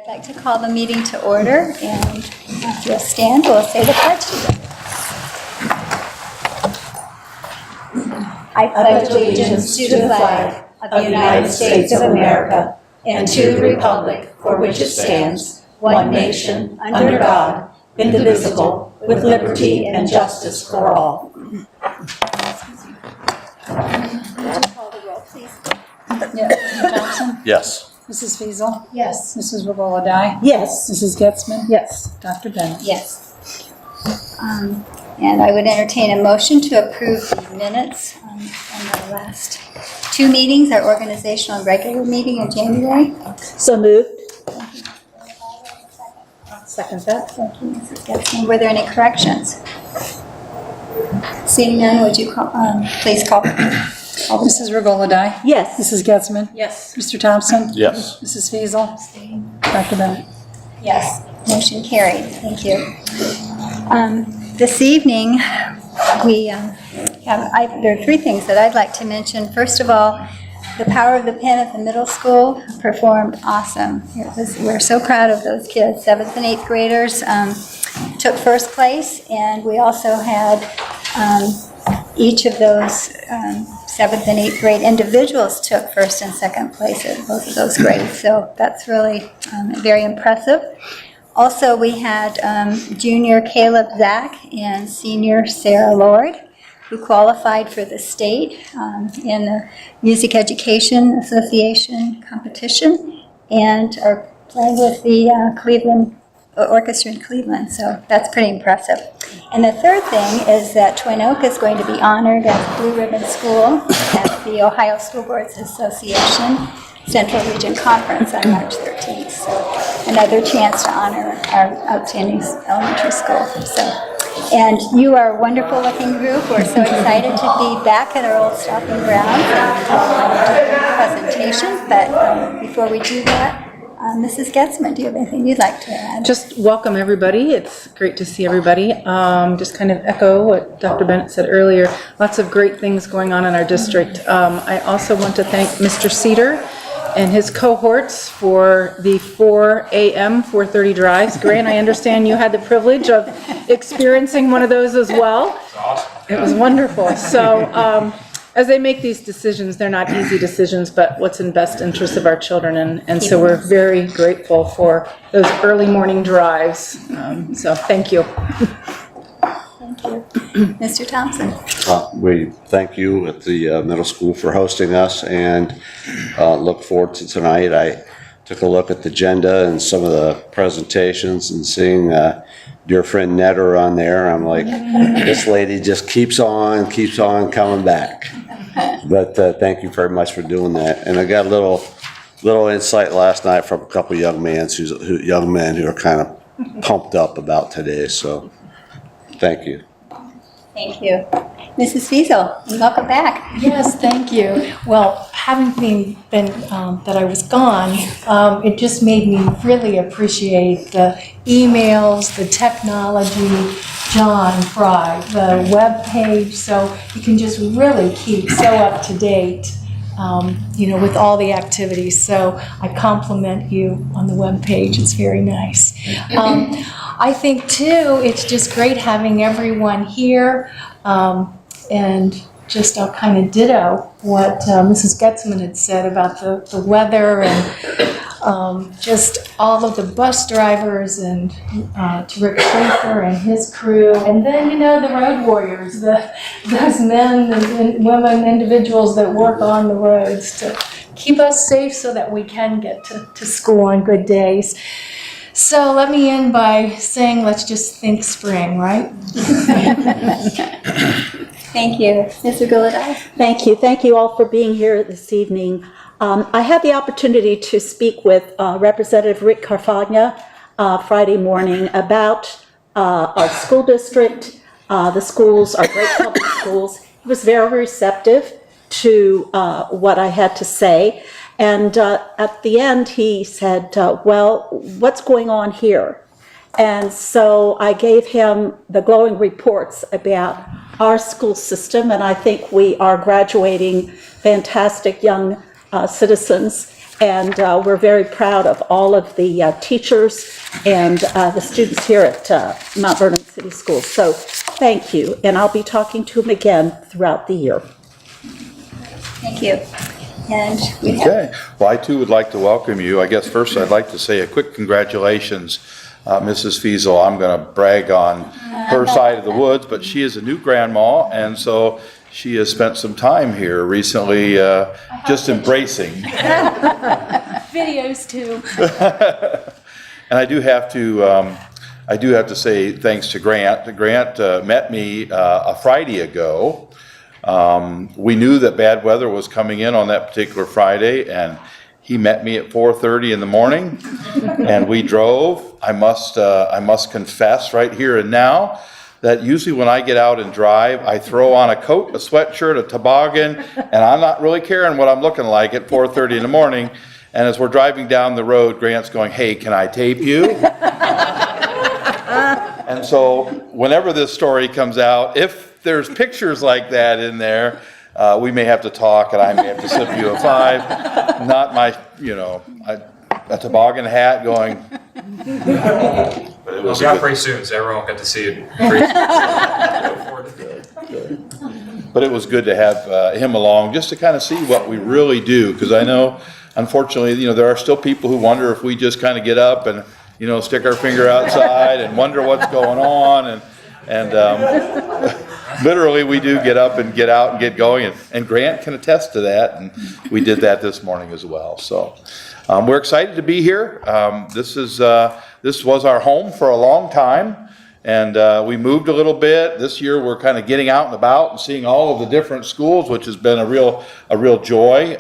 I'd like to call the meeting to order, and if you'll stand, we'll say the pledge together. I pledge allegiance to the flag of the United States of America and to the republic for which it stands, one nation, under God, indivisible, with liberty and justice for all. Would you call the roll, please? Mr. Thompson? Yes. Mrs. Fiesel? Yes. Mrs. Regola-Dye? Yes. Mrs. Getzman? Yes. Dr. Bennett? Yes. And I would entertain a motion to approve the minutes from the last two meetings, our organizational and regular meeting in January. So moved. Second that. Thank you, Mrs. Getzman. Were there any corrections? Seeing none, would you please call? Mrs. Regola-Dye? Yes. Mrs. Getzman? Yes. Mr. Thompson? Yes. Mrs. Fiesel? Dr. Bennett? Yes, motion carried. Thank you. This evening, there are three things that I'd like to mention. First of all, the Power of the Pen at the middle school performed awesome. We're so proud of those kids. 7th and 8th graders took first place, and we also had each of those 7th and 8th grade individuals took first and second place at both of those grades. So that's really very impressive. Also, we had junior Caleb Zach and senior Sarah Lord, who qualified for the state in the Music Education Association competition and are playing with the Cleveland Orchestra in Cleveland. So that's pretty impressive. And the third thing is that Twin Oak is going to be honored as Blue Ribbon School at the Ohio School Boards Association Central Region Conference on March 13th. So another chance to honor our outstanding elementary school. And you are a wonderful looking group. We're so excited to be back at our old stomping grounds and presentation. But before we do that, Mrs. Getzman, do you have anything you'd like to add? Just welcome everybody. It's great to see everybody. Just kind of echo what Dr. Bennett said earlier. Lots of great things going on in our district. I also want to thank Mr. Cedar and his cohorts for the 4 a.m. 4:30 drives. Grant, I understand you had the privilege of experiencing one of those as well. It was wonderful. So as they make these decisions, they're not easy decisions, but what's in best interest of our children. And so we're very grateful for those early morning drives. So thank you. Thank you. Mr. Thompson. We thank you at the middle school for hosting us and look forward to tonight. I took a look at the agenda and some of the presentations and seeing dear friend Netter on there. I'm like, this lady just keeps on coming back. But thank you very much for doing that. And I got a little insight last night from a couple of young men who are kind of pumped up about today. So thank you. Thank you. Mrs. Fiesel, welcome back. Yes, thank you. Well, having been that I was gone, it just made me really appreciate the emails, the technology, John Fry, the web page, so you can just really keep so up to date, with all the activities. So I compliment you on the web page. It's very nice. I think too, it's just great having everyone here, and just I'll kind of ditto what Mrs. Getzman had said about the weather and just all of the bus drivers and to Rick Schaefer and his crew, and then the road warriors, those men and women, individuals that work on the roads to keep us safe so that we can get to school on good days. So let me end by saying, let's just think spring, right? Thank you. Ms. Regola-Dye. Thank you. Thank you all for being here this evening. I had the opportunity to speak with Representative Rick Carfagna Friday morning about our school district. The schools are great public schools. He was very receptive to what I had to say. And at the end, he said, well, what's going on here? And so I gave him the glowing reports about our school system, and I think we are graduating fantastic young citizens. And we're very proud of all of the teachers and the students here at Mount Vernon City Schools. So thank you, and I'll be talking to them again throughout the year. Thank you. And we have Okay, well, I too would like to welcome you. I guess first I'd like to say a quick congratulations, Mrs. Fiesel. I'm going to brag on her side of the woods, but she is a new grandma, and so she has spent some time here recently just embracing. Videos too. And I do have to say thanks to Grant. Grant met me a Friday ago. We knew that bad weather was coming in on that particular Friday, and he met me at 4:30 in the morning, and we drove. I must confess right here and now that usually when I get out and drive, I throw on a coat, a sweatshirt, a toboggan, and I'm not really caring what I'm looking like at 4:30 in the morning. And as we're driving down the road, Grant's going, "Hey, can I tape you?" And so whenever this story comes out, if there's pictures like that in there, we may have to talk and I may have to slip you a $5. Not my, a toboggan hat going. But it will be out pretty soon, so everyone will get to see it pretty soon. Look forward to it. But it was good to have him along just to kind of see what we really do, because I know, unfortunately, there are still people who wonder if we just kind of get up and, stick our finger outside and wonder what's going on, and literally we do get up and get out and get going, and Grant can attest to that, and we did that this morning as well. So we're excited to be here. This was our home for a long time, and we moved a little bit. This year we're kind of getting out and about and seeing all of the different schools, which has been a real joy.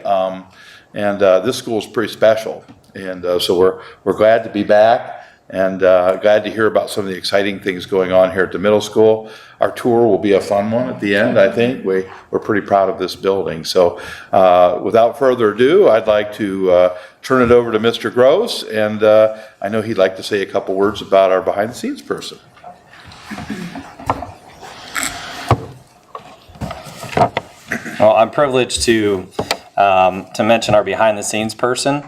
And this school is pretty special, and so we're glad to be back, and glad to hear about some of the exciting things going on here at the middle school. Our tour will be a fun one at the end, I think. We're pretty proud of this building. So without further ado, I'd like to turn it over to Mr. Gross, and I know he'd like to say a couple words about our behind-the-scenes person. Well, I'm privileged to mention our behind-the-scenes person.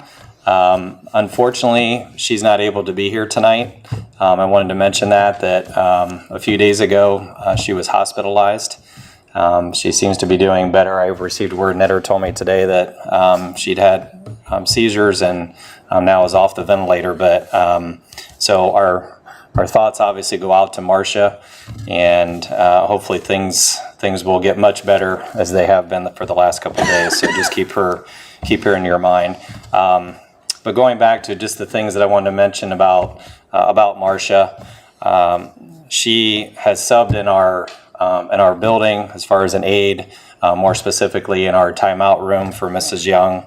Unfortunately, she's not able to be here tonight. I wanted to mention that a few days ago, she was hospitalized. She seems to be doing better. I received word, Netter told me today that she'd had seizures and now is off the ventilator. But so our thoughts obviously go out to Marcia, and hopefully things will get much better as they have been for the last couple of days. So just keep her in your mind. But going back to just the things that I wanted to mention about Marcia, she has subbed in our building as far as an aide, more specifically in our timeout room for Mrs. Young.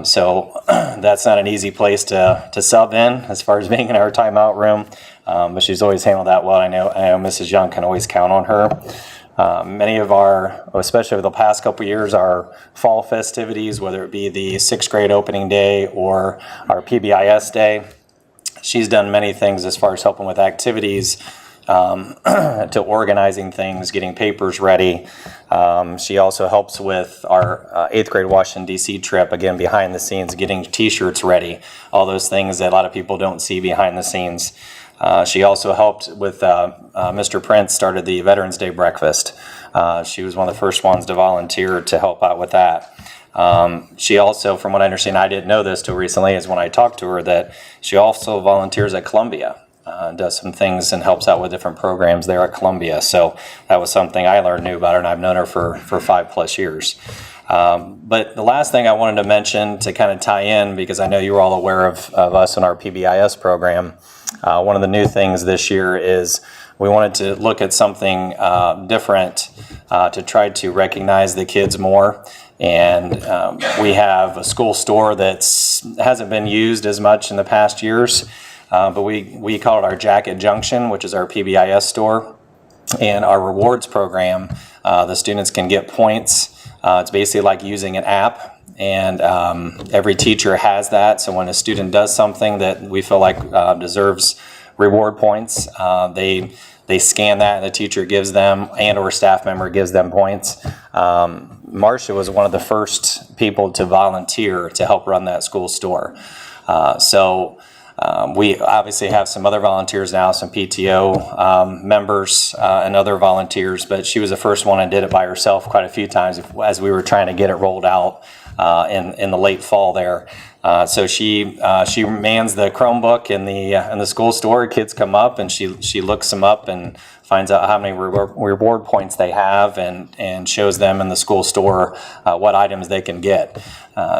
So that's not an easy place to sub in as far as being in our timeout room, but she's always handled that well. I know Mrs. Young can always count on her. Many of our, especially over the past couple of years, our fall festivities, whether it be the 6th grade opening day or our PBIS day, she's done many things as far as helping with activities, to organizing things, getting papers ready. She also helps with our 8th grade Washington, D.C. trip, again, behind the scenes, getting T-shirts ready, all those things that a lot of people don't see behind the scenes. She also helped with Mr. Prince started the Veterans Day breakfast. She was one of the first ones to volunteer to help out with that. She also, from what I understand, I didn't know this till recently, is when I talked to her, that she also volunteers at Columbia, does some things and helps out with different programs there at Columbia. So that was something I learned new about her, and I've known her for 5+ years. But the last thing I wanted to mention to kind of tie in, because I know you were all aware of us in our PBIS program, one of the new things this year is we wanted to look at something different to try to recognize the kids more. And we have a school store that hasn't been used as much in the past years, but we call it our Jacket Junction, which is our PBIS store. And our rewards program, the students can get points. It's basically like using an app, and every teacher has that. So when a student does something that we feel like deserves reward points, they they scan that, and the teacher gives them, and or staff member gives them points. Marcia was one of the first people to volunteer to help run that school store. We obviously have some other volunteers now, some PTO members and other volunteers, but she was the first one and did it by herself quite a few times as we were trying to get it rolled out in the late fall there. So she mans the Chromebook in the school store. Kids come up and she looks them up and finds out how many reward points they have and shows them in the school store what items they can get.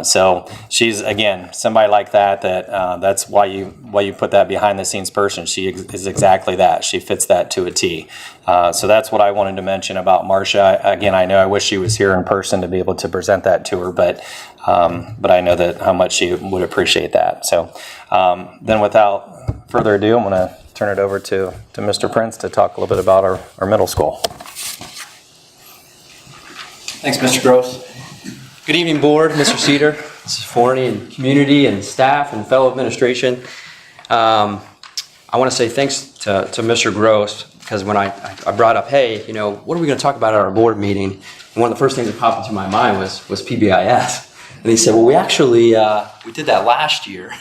So she's, again, somebody like that's why you put that behind the scenes person. She is exactly that. She fits that to a T. So that's what I wanted to mention about Marcia. Again, I know I wish she was here in person to be able to present that to her, but I know that how much she would appreciate that. So then without further ado, I'm going to turn it over to Mr. Prince to talk a little bit about our middle school. Thanks, Mr. Gross. Good evening, board, Mr. Cedar, Mrs. Forney, and community and staff and fellow administration. I want to say thanks to Mr. Gross, because when I brought up, hey, what are we going to talk about at our board meeting? And one of the first things that popped into my mind was PBIS. And he said, well, we actually, we did that last year.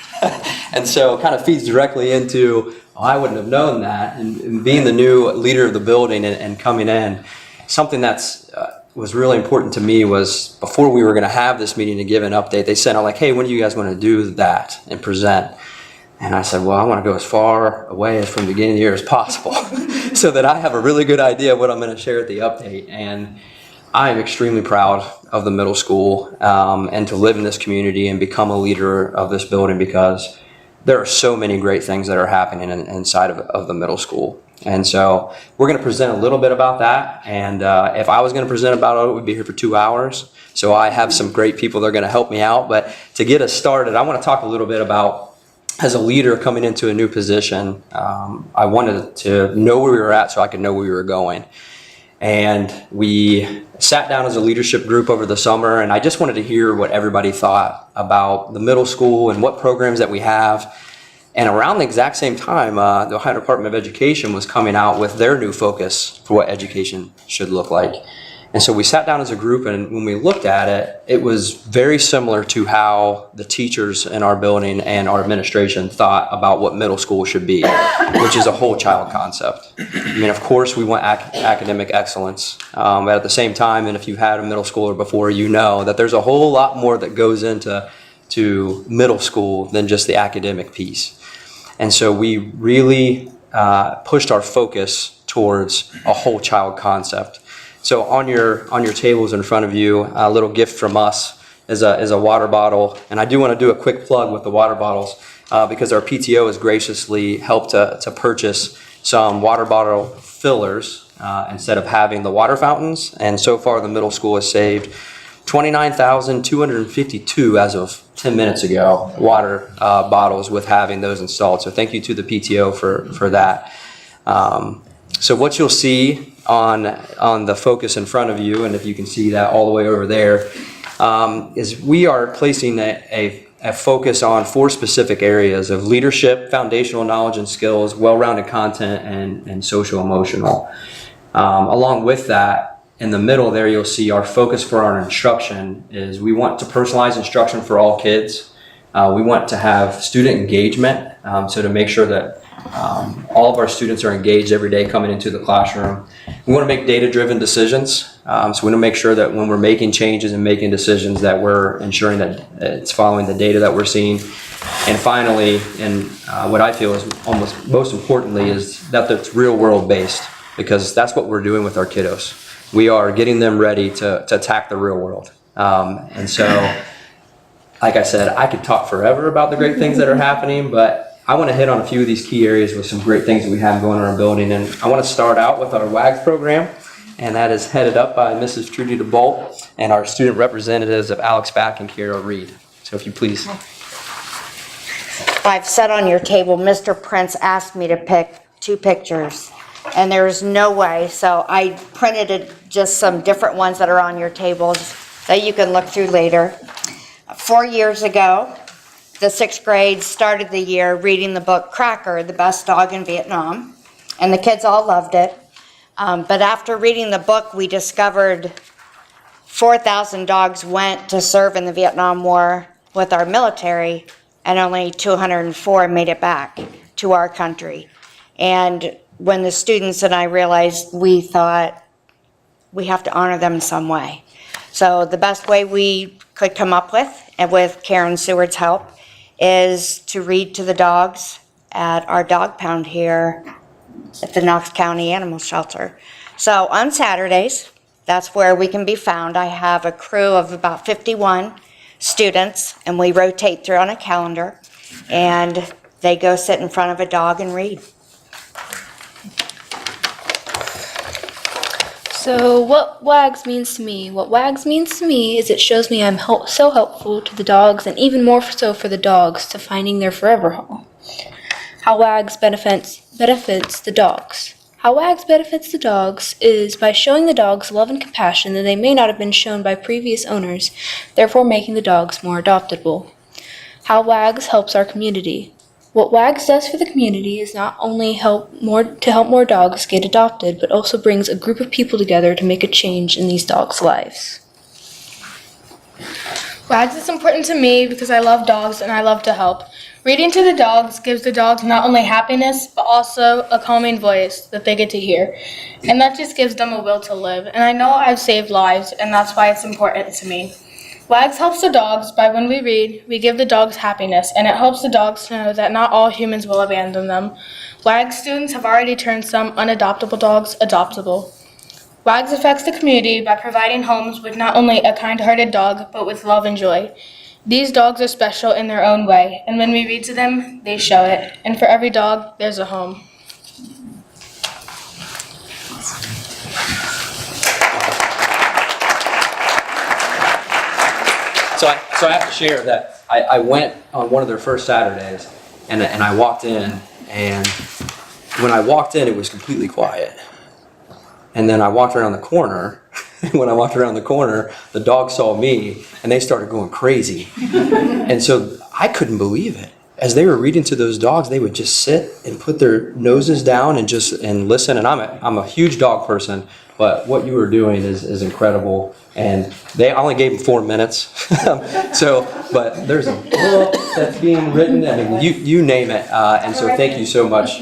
And so it kind of feeds directly into, I wouldn't have known that. And being the new leader of the building and coming in, something that's was really important to me was before we were going to have this meeting to give an update, they said, like, hey, when do you guys want to do that and present? And I said, well, I want to go as far away as from the beginning of the year as possible so that I have a really good idea of what I'm going to share at the update. And I am extremely proud of the middle school and to live in this community and become a leader of this building, because there are so many great things that are happening inside of the middle school. And so we're going to present a little bit about that. And if I was going to present about it, we'd be here for 2 hours. So I have some great people that are going to help me out. But to get us started, I want to talk a little bit about, as a leader coming into a new position, I wanted to know where we were at so I could know where we were going. And we sat down as a leadership group over the summer, and I just wanted to hear what everybody thought about the middle school and what programs that we have. And around the exact same time, the Ohio Department of Education was coming out with their new focus for what education should look like. And so we sat down as a group, and when we looked at it, it was very similar to how the teachers in our building and our administration thought about what middle school should be, which is a whole child concept. I mean, of course, we want academic excellence, but at the same time, and if you've had a middle schooler before, you know that there's a whole lot more that goes into middle school than just the academic piece. And so we really pushed our focus towards a whole child concept. So on your tables in front of you, a little gift from us is a water bottle. And I do want to do a quick plug with the water bottles because our PTO has graciously helped to purchase some water bottle fillers instead of having the water fountains. And so far the middle school has saved $29,252 as of 10 minutes ago, water bottles with having those installed. So thank you to the PTO for that. So what you'll see on the focus in front of you, and if you can see that all the way over there, is we are placing a focus on 4 specific areas of leadership, foundational knowledge and skills, well-rounded content, and social emotional. Along with that, in the middle there, you'll see our focus for our instruction is we want to personalize instruction for all kids. We want to have student engagement, so to make sure that all of our students are engaged every day coming into the classroom. We want to make data-driven decisions. So we want to make sure that when we're making changes and making decisions that we're ensuring that it's following the data that we're seeing. And finally, and what I feel is almost most importantly, is that it's real-world based, because that's what we're doing with our kiddos. We are getting them ready to attack the real world. And so, like I said, I could talk forever about the great things that are happening, but I want to hit on a few of these key areas with some great things that we have going in our building. And I want to start out with our WAGS program, and that is headed up by Mrs. Trudy DeBolt and our student representatives of Alex Back and Carol Reed. So if you please. I've set on your table, Mr. Prince asked me to pick 2 pictures, and there's no way, so I printed just some different ones that are on your tables that you can look through later. 4 years ago, the 6th grade started the year reading the book Cracker, the Best Dog in Vietnam. and the kids all loved it. But after reading the book, we discovered 4,000 dogs went to serve in the Vietnam War with our military, and only 204 made it back to our country. And when the students and I realized, we thought we have to honor them in some way. So the best way we could come up with, and with Karen Seward's help, is to read to the dogs at our dog pound here at the Knox County Animal Shelter. So on Saturdays, that's where we can be found. I have a crew of about 51 students, and we rotate through on a calendar, and they go sit in front of a dog and read. So what WAGS means to me? What WAGS means to me is it shows me I'm so helpful to the dogs, and even more so for the dogs, to finding their forever home. How WAGS benefits the dogs. How WAGS benefits the dogs is by showing the dogs love and compassion that they may not have been shown by previous owners, therefore making the dogs more adoptable. How WAGS helps our community. What WAGS does for the community is not only help more dogs get adopted, but also brings a group of people together to make a change in these dogs' lives. WAGS is important to me because I love dogs and I love to help. Reading to the dogs gives the dogs not only happiness, but also a calming voice that they get to hear. And that just gives them a will to live. And I know I've saved lives, and that's why it's important to me. WAGS helps the dogs by when we read, we give the dogs happiness, and it helps the dogs to know that not all humans will abandon them. WAGS students have already turned some unadoptable dogs adoptable. WAGS affects the community by providing homes with not only a kind-hearted dog, but with love and joy. These dogs are special in their own way, and when we read to them, they show it. And for every dog, there's a home. So I have to share that I went on one of their first Saturdays, and I walked in, and when I walked in, it was completely quiet. And then I walked around the corner, and when I walked around the corner, the dogs saw me, and they started going crazy. And so I couldn't believe it. As they were reading to those dogs, they would just sit and put their noses down and listen. And I'm a huge dog person, but what you were doing is incredible. And I only gave them 4 minutes. But there's a book that's being written. I mean, you name it. And so thank you so much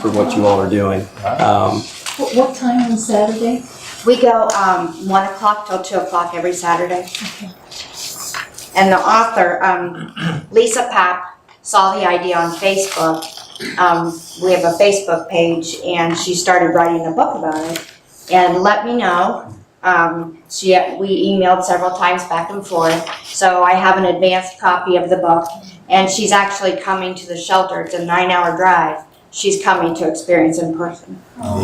for what you all are doing. What time on Saturday? We go 1 o'clock till 2 o'clock every Saturday. Okay. And the author, Lisa Papp, saw the idea on Facebook. We have a Facebook page, and she started writing a book about it and let me know. We emailed several times back and forth, so I have an advanced copy of the book, and she's actually coming to the shelter. It's a 9-hour drive. She's coming to experience in person. Oh,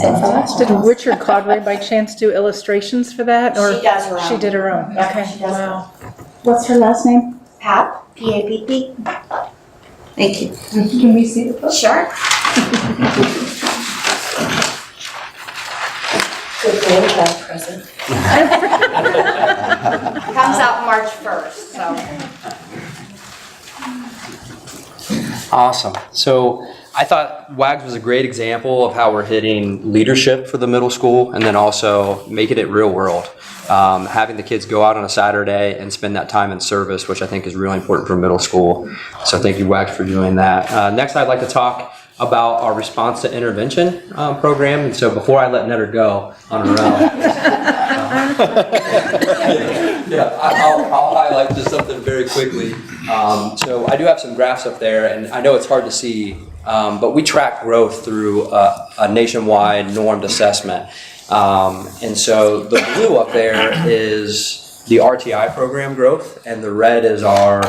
that's awesome. Did Richard Codray by chance do illustrations for that? Or she does her own. She did her own. Yeah, okay. She does her own. What's her last name? Papp, P-A-P-P. Thank you. Can we see the book? Sure. Good birthday present. Comes out March 1st, so. Awesome. So I thought WAGS was a great example of how we're hitting leadership for the middle school, and then also making it real world. Having the kids go out on a Saturday and spend that time in service, which I think is really important for middle school. So thank you, WAGS, for doing that. Next, I'd like to talk about our response to intervention program. And so before I let Netter go on her own, I'll highlight just something very quickly. So I do have some graphs up there, and I know it's hard to see, but we track growth through a nationwide normed assessment. And so the blue up there is the RTI program growth, and the red is our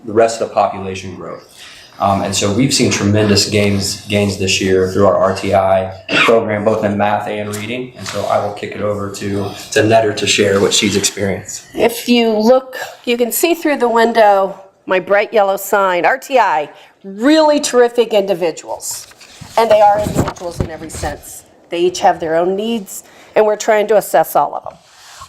the rest of the population growth. And so we've seen tremendous gains this year through our RTI program, both in math and reading. And so I will kick it over to Netter to share what she's experienced. If you look, you can see through the window my bright yellow sign, RTI, really terrific individuals. And they are individuals in every sense. They each have their own needs, and we're trying to assess all of them.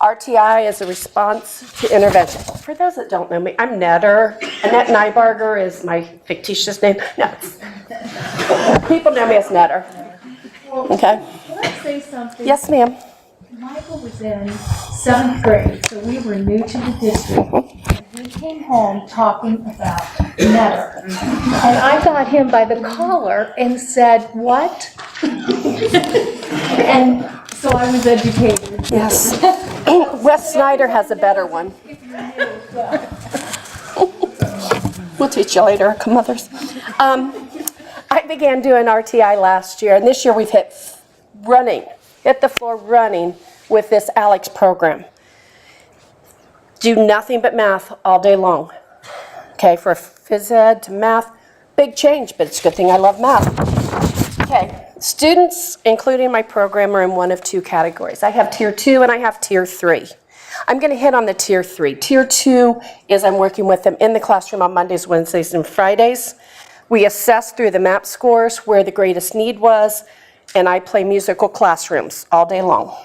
RTI is a response to intervention. For those that don't know me, I'm Netter. Annette Nybarger is my fictitious name. No, people know me as Netter. Okay. Can I say something? Yes, ma'am. Michael was in 7th grade, so we were new to the district. And he came home talking about Netter. And I got him by the collar and said, "What?" And so I was educated. Yes. Wes Snyder has a better one. We'll teach you later, mothers. I began doing RTI last year, and this year we've hit the floor running with this Alex program. Do nothing but math all day long. Okay, for phys ed to math, big change, but it's a good thing I love math. Okay, students, including my program, are in one of two categories. I have Tier 2 and I have Tier 3. I'm going to hit on the Tier 3. Tier 2 is I'm working with them in the classroom on Mondays, Wednesdays, and Fridays. We assess through the MAP scores where the greatest need was, and I play musical classrooms all day long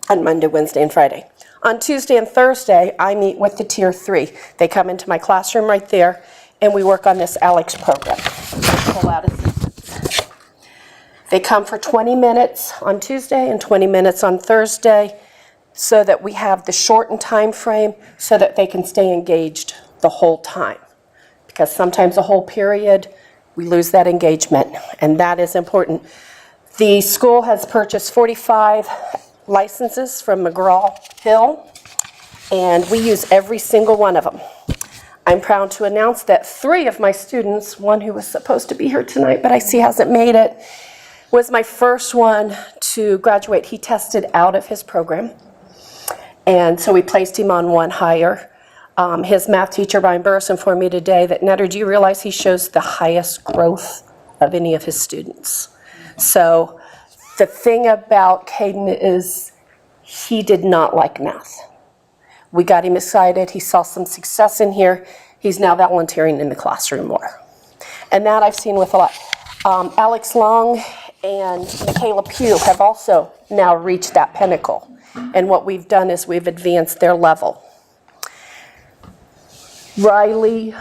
on Monday, Wednesday, and Friday. On Tuesday and Thursday, I meet with the Tier 3. They come into my classroom right there, and we work on this Alex program. Pull out assistance. They come for 20 minutes on Tuesday and 20 minutes on Thursday so that we have the shortened time frame so that they can stay engaged the whole time. Because sometimes the whole period, we lose that engagement, and that is important. The school has purchased 45 licenses from McGraw-Hill, and we use every single one of them. I'm proud to announce that 3 of my students, one who was supposed to be here tonight, but I see hasn't made it, was my first one to graduate. He tested out of his program, and so we placed him on one higher. His math teacher, Brian Burris, informed me today that, Netter, do you realize he shows the highest growth of any of his students? So the thing about Caden is he did not like math. We got him excited. He saw some success in here. He's now volunteering in the classroom more. And that I've seen with a lot. Alex Long and Michaela Pugh have also now reached that pinnacle. And what we've done is we've advanced their level. Riley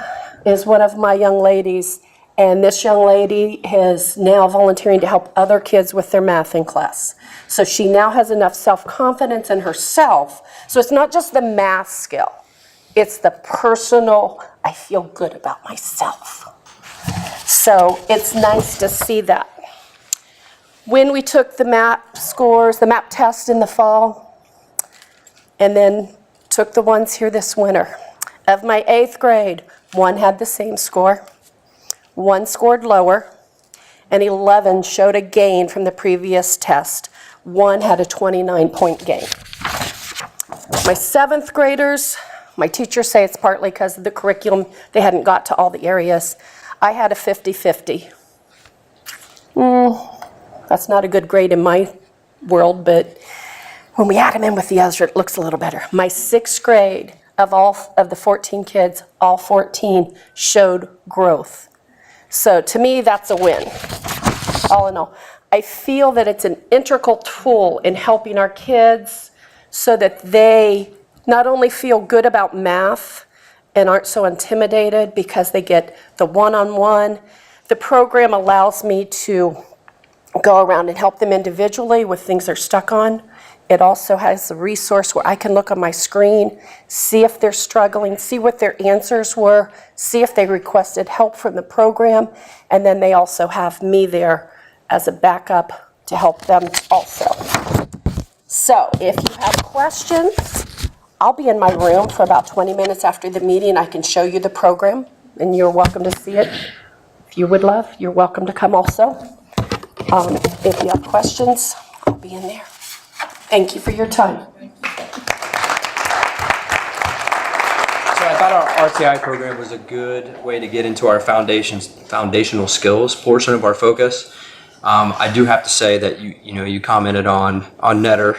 is one of my young ladies, and this young lady is now volunteering to help other kids with their math in class. So she now has enough self-confidence in herself. So it's not just the math skill, it's the personal, I feel good about myself. So it's nice to see that. When we took the MAP scores, the MAP test in the fall, and then took the ones here this winter. Of my 8th grade, 1 had the same score, 1 scored lower, and 11 showed a gain from the previous test. 1 had a 29-point gain. My 7th graders, my teachers say it's partly because of the curriculum. They hadn't got to all the areas. I had a 50-50. That's not a good grade in my world, but when we add them in with the others, it looks a little better. My 6th grade, of all of the 14 kids, all 14 showed growth. So to me, that's a win, all in all. I feel that it's an integral tool in helping our kids so that they not only feel good about math and aren't so intimidated because they get the one-on-one. The program allows me to go around and help them individually with things they're stuck on. It also has a resource where I can look on my screen, see if they're struggling, see what their answers were, see if they requested help from the program, and then they also have me there as a backup to help them also. So if you have questions, I'll be in my room for about 20 minutes after the meeting. I can show you the program, and you're welcome to see it. If you would love, you're welcome to come also. If you have questions, I'll be in there. Thank you for your time. So I thought our RTI program was a good way to get into our foundational skills portion of our focus. I do have to say that you commented on Netter.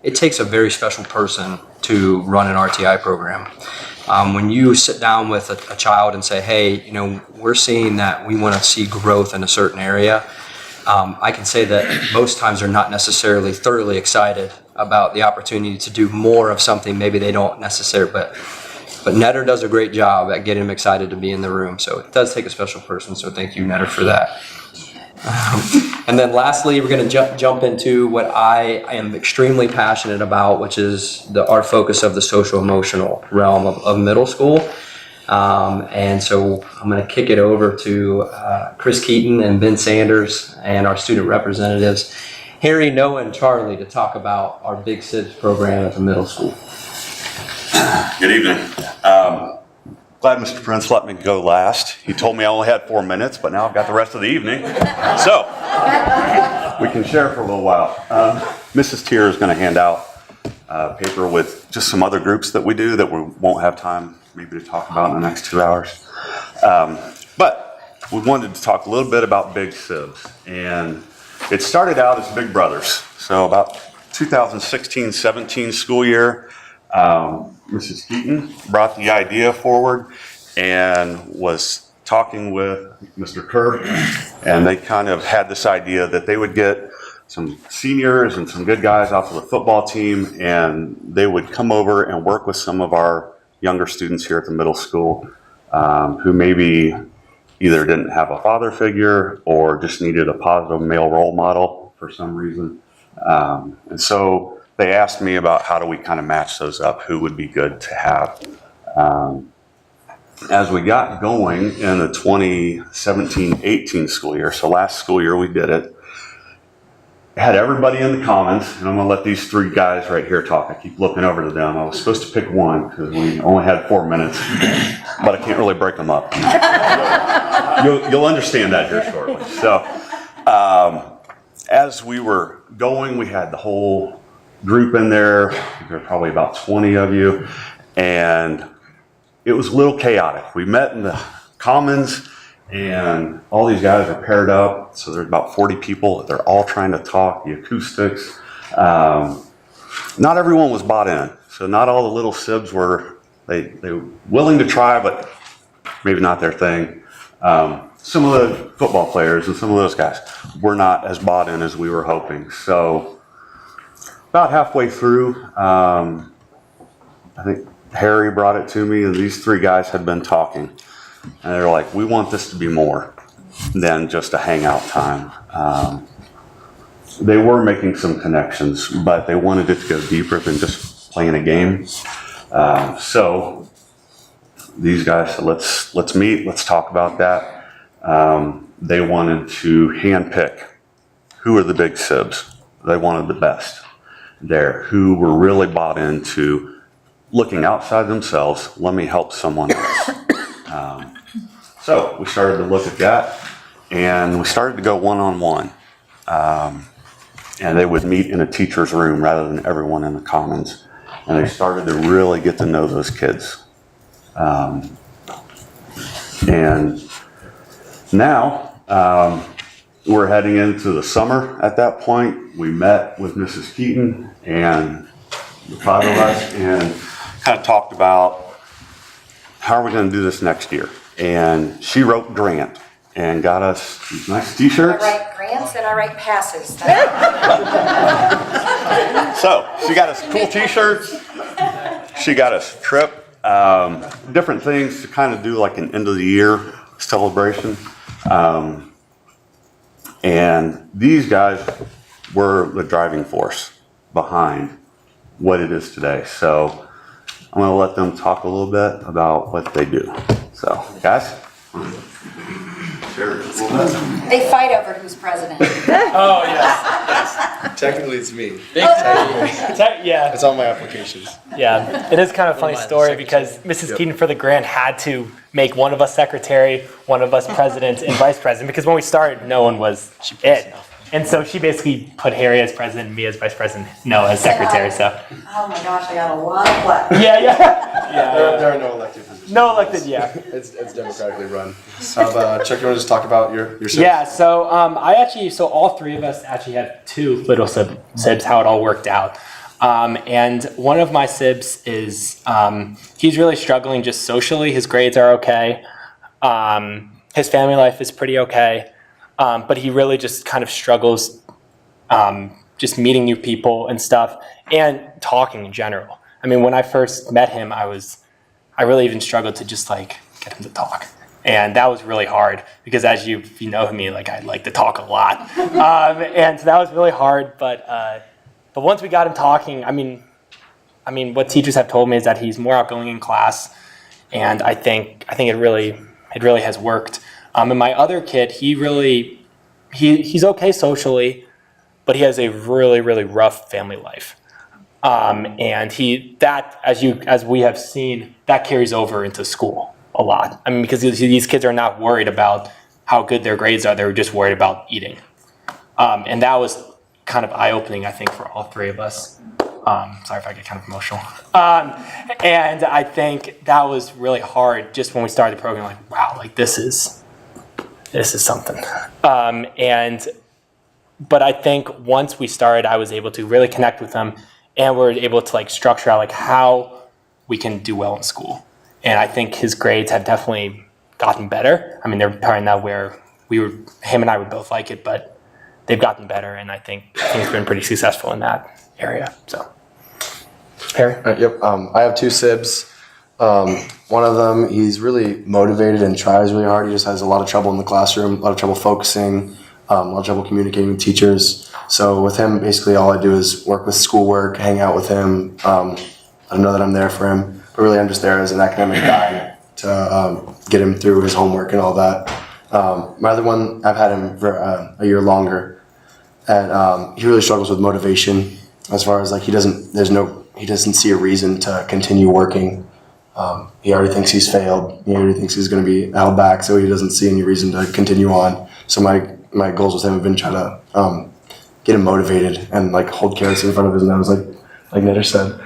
It takes a very special person to run an RTI program. When you sit down with a child and say, hey, we're seeing that we want to see growth in a certain area, I can say that most times they're not necessarily thoroughly excited about the opportunity to do more of something maybe they don't necessarily, but Netter does a great job at getting them excited to be in the room. So it does take a special person. So thank you, Netter, for that. And then lastly, we're going to jump into what I am extremely passionate about, which is our focus of the social emotional realm of middle school. And so I'm going to kick it over to Chris Keaton and Ben Sanders and our student representatives, Harry, Noah, and Charlie, to talk about our Big SIBS program at the middle school. Good evening. Glad Mr. Prince let me go last. He told me I only had 4 minutes, but now I've got the rest of the evening. So we can share for a little while. Mrs. Tier is going to hand out paper with just some other groups that we do that we won't have time maybe to talk about in the next 2 hours. But we wanted to talk a little bit about Big SIBS. And it started out as Big Brothers. So about 2016-17 school year, Mrs. Keaton brought the idea forward and was talking with Mr. Kerr, and they kind of had this idea that they would get some seniors and some good guys off of the football team, and they would come over and work with some of our younger students here at the middle school who maybe either didn't have a father figure or just needed a positive male role model for some reason. And so they asked me about how do we kind of match those up, who would be good to have. As we got going in the 2017-18 school year, so last school year we did it, had everybody in the commons, and I'm going to let these three guys right here talk. I keep looking over to them. I was supposed to pick one because we only had 4 minutes, but I can't really break them up. You'll understand that here shortly. So as we were going, we had the whole group in there. There were probably about 20 of you, and it was a little chaotic. We met in the commons, and all these guys are paired up. So there's about 40 people. They're all trying to talk, the acoustics. Not everyone was bought in. So not all the little sibs were they were willing to try, but maybe not their thing. Some of the football players and some of those guys were not as bought in as we were hoping. So about halfway through, I think Harry brought it to me, and these three guys had been talking. And they're like, we want this to be more than just a hangout time. They were making some connections, but they wanted it to go deeper than just playing a game. So these guys said, let's meet, let's talk about that. They wanted to handpick who are the big sibs. They wanted the best there, who were really bought into looking outside themselves. Let me help someone else. So we started to look at that, and we started to go one-on-one. And they would meet in a teacher's room rather than everyone in the commons. And they started to really get to know those kids. And now we're heading into the summer at that point. We met with Mrs. Keaton and the five of us and kind of talked about how are we going to do this next year. And she wrote grant and got us these nice t-shirts. I write grants and I write passes. So she got us cool t-shirts. She got us a trip. Different things to kind of do like an end of the year celebration. And these guys were the driving force behind what it is today. So I'm going to let them talk a little bit about what they do. So, guys. They fight over who's president. Oh, yes. Technically, it's me. Yeah. It's on my applications. Yeah. It is kind of a funny story because Mrs. Keaton for the grant had to make one of us secretary, one of us president, and vice president because when we started, no one was it. And so she basically put Harry as president and me as vice president, no as secretary. So. Oh my gosh, I got a lot of what? Yeah. There are no elected positions. No elected, yeah. It's democratically run. Chuck, you want to just talk about your sibs? Yeah, so so all three of us actually had two little sibs, how it all worked out. And one of my sibs is, he's really struggling just socially. His grades are okay. His family life is pretty okay. But he really just kind of struggles just meeting new people and stuff. and talking in general. I mean, when I first met him, I really even struggled to just like get him to talk. And that was really hard because as if you know me, like I like to talk a lot. And so that was really hard, but once we got him talking, I mean, what teachers have told me is that he's more outgoing in class, and I think it really has worked. And my other kid, he's okay socially, but he has a really, really rough family life. And as we have seen, that carries over into school a lot. I mean, because these kids are not worried about how good their grades are; they're just worried about eating. And that was kind of eye-opening, I think, for all three of us. Sorry if I get kind of emotional. And I think that was really hard just when we started the program. Like, wow, like this is something. But I think once we started, I was able to really connect with them, and we're able to like structure out like how we can do well in school. And I think his grades have definitely gotten better. I mean, they're probably not where him and I would both like it, but they've gotten better, and I think he's been pretty successful in that area. So, Harry? Yep. I have two sibs. One of them, he's really motivated and tries really hard. He just has a lot of trouble in the classroom, a lot of trouble focusing, a lot of trouble communicating with teachers. So with him, basically all I do is work with schoolwork, hang out with him. I know that I'm there for him, but really I'm just there as an academic guide to get him through his homework and all that. My other one, I've had him for a year longer, and he really struggles with motivation as far as like he doesn't see a reason to continue working. He already thinks he's failed. He already thinks he's going to be held back, so he doesn't see any reason to continue on. So my goals with him have been try to get him motivated and like hold carrots in front of his nose, like Nitter said.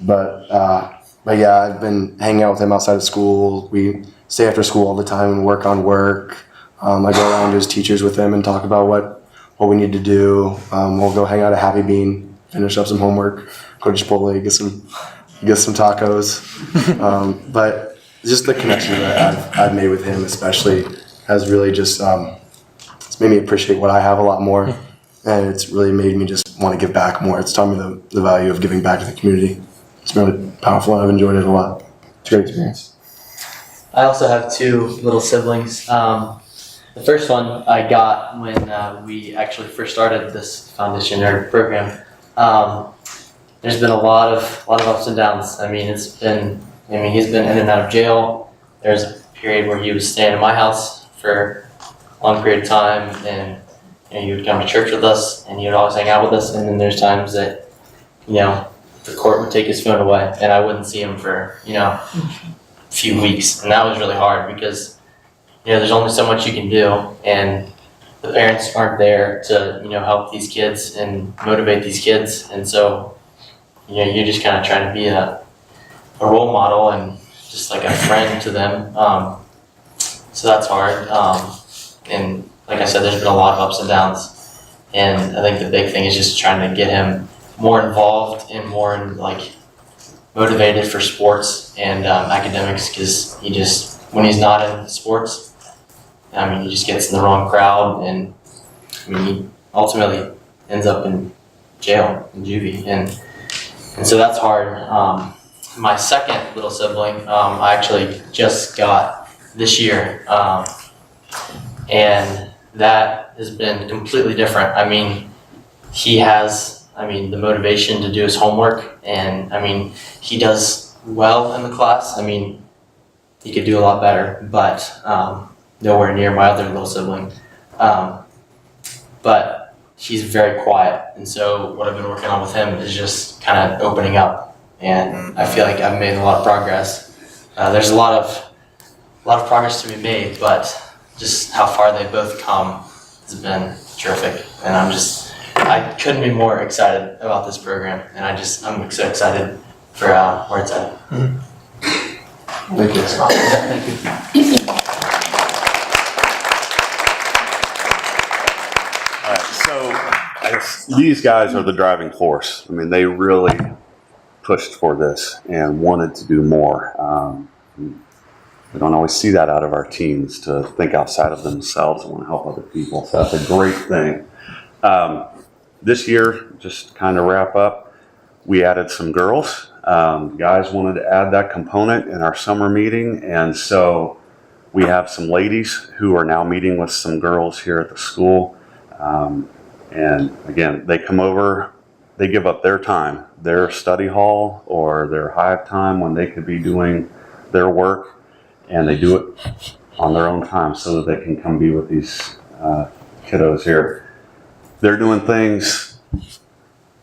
But yeah, I've been hanging out with him outside of school. We stay after school all the time and work on work. I go around to his teachers with him and talk about what we need to do. We'll go hang out at Happy Bean, finish up some homework, go to Chipotle, get some tacos. But just the connection that I've made with him especially has really just it's made me appreciate what I have a lot more, and it's really made me just want to give back more. It's taught me the value of giving back to the community. It's really powerful, and I've enjoyed it a lot. It's a great experience. I also have two little siblings. The first one I got when we actually first started this foundation nerd program. There's been a lot of ups and downs. I mean, he's been in and out of jail. There's a period where he was staying in my house for a long period of time, and he would come to church with us, and he would always hang out with us. And then there's times that, the court would take his phone away, and I wouldn't see him for, a few weeks. And that was really hard because, there's only so much you can do, and the parents aren't there to, help these kids and motivate these kids. And so, you're just kind of trying to be a role model and just like a friend to them. So that's hard. And like I said, there's been a lot of ups and downs. And I think the big thing is just trying to get him more involved and more motivated for sports and academics, because when he's not in sports, he just gets in the wrong crowd, and he ultimately ends up in jail, in juvie, and so that's hard. My second little sibling, I actually just got this year, and that has been completely different. He has the motivation to do his homework, and he does well in the class. He could do a lot better, but nowhere near my other little sibling. But he's very quiet, and so what I've been working on with him is just kind of opening up, and I feel like I've made a lot of progress. There's a lot of progress to be made, but just how far they've both come has been terrific, and I couldn't be more excited about this program, and I'm so excited for where it's at. Thank you. Thank you. All right, so these guys are the driving force. They really pushed for this and wanted to do more. We don't always see that out of our teams, to think outside of themselves and want to help other people. So that's a great thing. This year, just kind of wrap up, we added some girls. Guys wanted to add that component in our summer meeting, and so we have some ladies who are now meeting with some girls here at the school. And again, they come over, they give up their time, their study hall or their hive time when they could be doing their work, and they do it on their own time so that they can come be with these kiddos here. They're doing things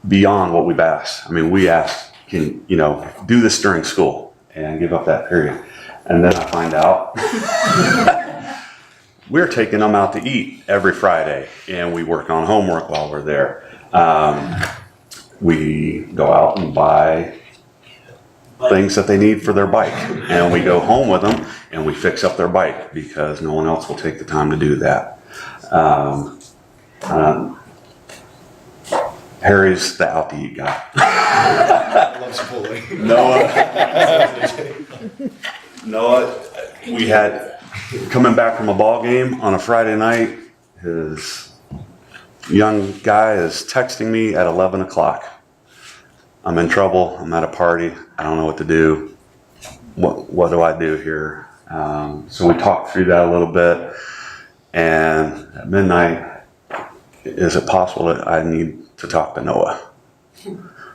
beyond what we've asked. I mean, we asked, can you know, do this during school and give up that period. And then I find out we're taking them out to eat every Friday, and we work on homework while we're there. We go out and buy things that they need for their bike, and we go home with them and we fix up their bike because no one else will take the time to do that. Harry's the out to eat guy. Noah, we had coming back from a ball game on a Friday night, his young guy is texting me at 11 o'clock. I'm in trouble. I'm at a party. I don't know what to do. What do I do here? So we talked through that a little bit. And at midnight, is it possible that I need to talk to Noah?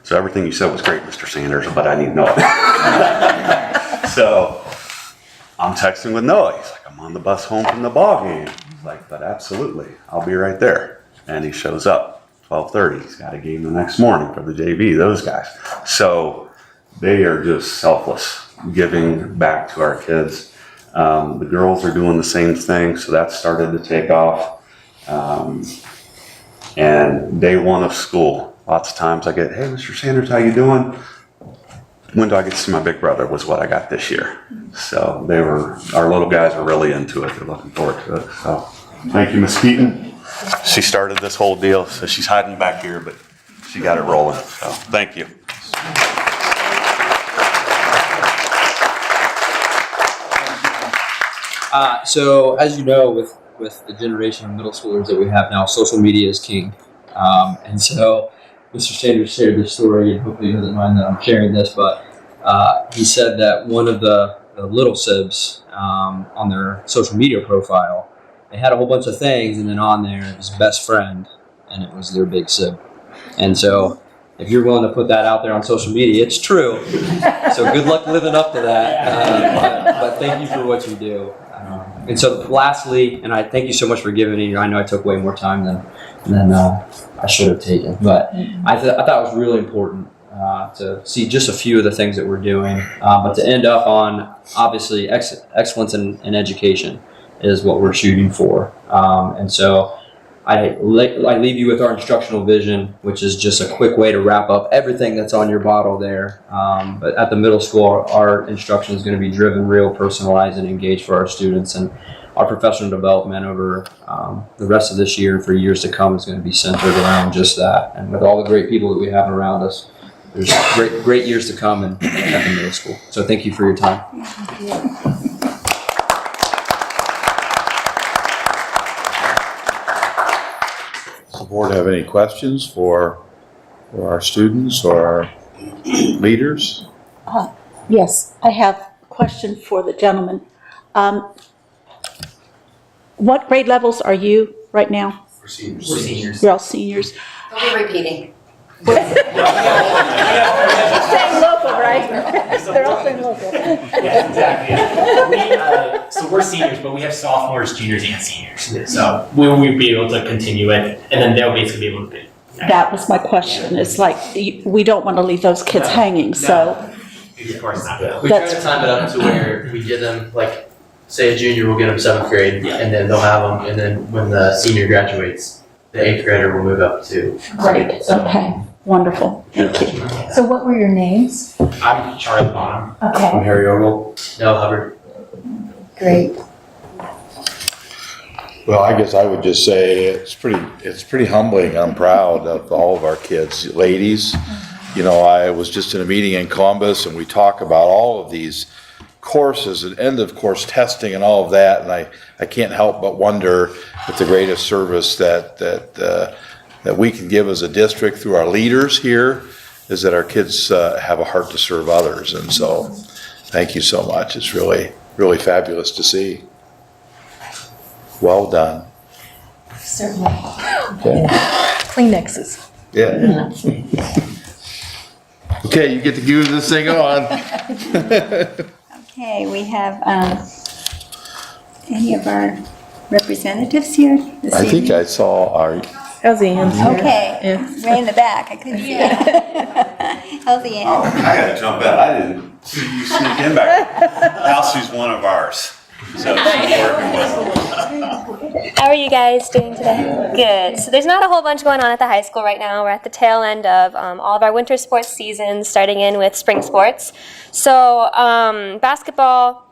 So everything you said was great, Mr. Sanders, but I need Noah. So I'm texting with Noah. He's like, I'm on the bus home from the ball game. He's like, but absolutely, I'll be right there. And he shows up 12:30. He's got a game the next morning for the JV, those guys. So they are just selfless, giving back to our kids. The girls are doing the same thing, so that started to take off. And day one of school, lots of times I get, hey, Mr. Sanders, how you doing? When do I get to see my big brother was what I got this year. So our little guys are really into it. They're looking forward to it. So thank you, Miss Keaton. She started this whole deal, so she's hiding back here, but she got it rolling. So thank you. So as you know, with the generation of middle schoolers that we have now, social media is king. And so Mr. Sanders shared this story, and hopefully he doesn't mind that I'm sharing this, but he said that one of the little sibs on their social media profile, they had a whole bunch of things, and then on there it was best friend, and it was their big sib. And so if you're willing to put that out there on social media, it's true. So good luck living up to that. But thank you for what you do. And so lastly, and I thank you so much for giving me, I know I took way more time than I should have taken, but I thought it was really important to see just a few of the things that we're doing, but to end up on, obviously, excellence in education is what we're shooting for. And so I leave you with our instructional vision, which is just a quick way to wrap up everything that's on your bottle there. But at the middle school, our instruction is going to be driven, real, personalized, and engaged for our students. And our professional development over the rest of this year and for years to come is going to be centered around just that. And with all the great people that we have around us, there's great years to come at the middle school. So thank you for your time. Does the board have any questions for our students or our leaders? Yes, I have a question for the gentleman. What grade levels are you right now? We're seniors. You're all seniors. Don't be repeating. Same local, right? They're all same local. Yeah, exactly. So we're seniors, but we have sophomores, juniors, and seniors. So we'll be able to continue it, and then they'll basically be able to pick. That was my question. It's like, we don't want to leave those kids hanging, so. Of course not. We try to time it up to where we get them, like, say a junior will get them 7th grade, and then they'll have them, and then when the senior graduates, the 8th grader will move up to. Great, okay, wonderful, thank you. So what were your names? I'm Charlie Bonham. I'm Okay, Harry Ogle. No, Hubbard. great. Well, I guess I would just say it's pretty humbling. I'm proud of all of our kids, ladies. You know, I was just in a meeting in Columbus, and we talk about all of these courses and end of course testing and all of that, and I can't help but wonder if the greatest service that we can give as a district through our leaders here is that our kids have a heart to serve others. And so, thank you so much. It's really, really fabulous to see. Well done. Certainly. Okay. Kleenexes. Yeah. Okay, you get to move this thing on. Okay, we have any of our representatives here this I think evening? I saw our. How's Ian's here? Okay, Yeah. way in the back, I couldn't see it. How's the Oh, end? I gotta jump in. I didn't see you sneak in back. Elsie's one of ours. So she's working with them. How are you guys doing today? Good. So there's not a whole bunch going on at the high school right now. We're at the tail end of all of our winter sports seasons, starting in with spring sports. So basketball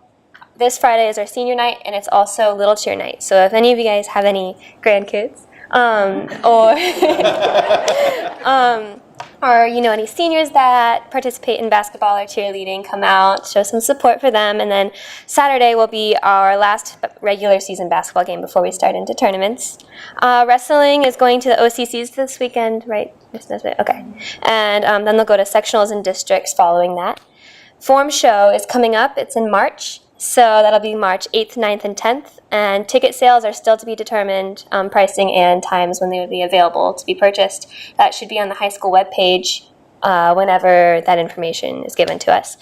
this Friday is our senior night, and it's also Little Cheer night. So if any of you guys have any grandkids, or you know any seniors that participate in basketball or cheerleading, come out, show some support for them. And then Saturday will be our last regular season basketball game before we start into tournaments. Wrestling is going to the OCCs this weekend, right? Okay. And then they'll go to sectionals and districts following that. Form show is coming up. It's in March. So that'll be March 8th, 9th, and 10th. And ticket sales are still to be determined, pricing and times when they will be available to be purchased. That should be on the high school webpage whenever that information is given to us.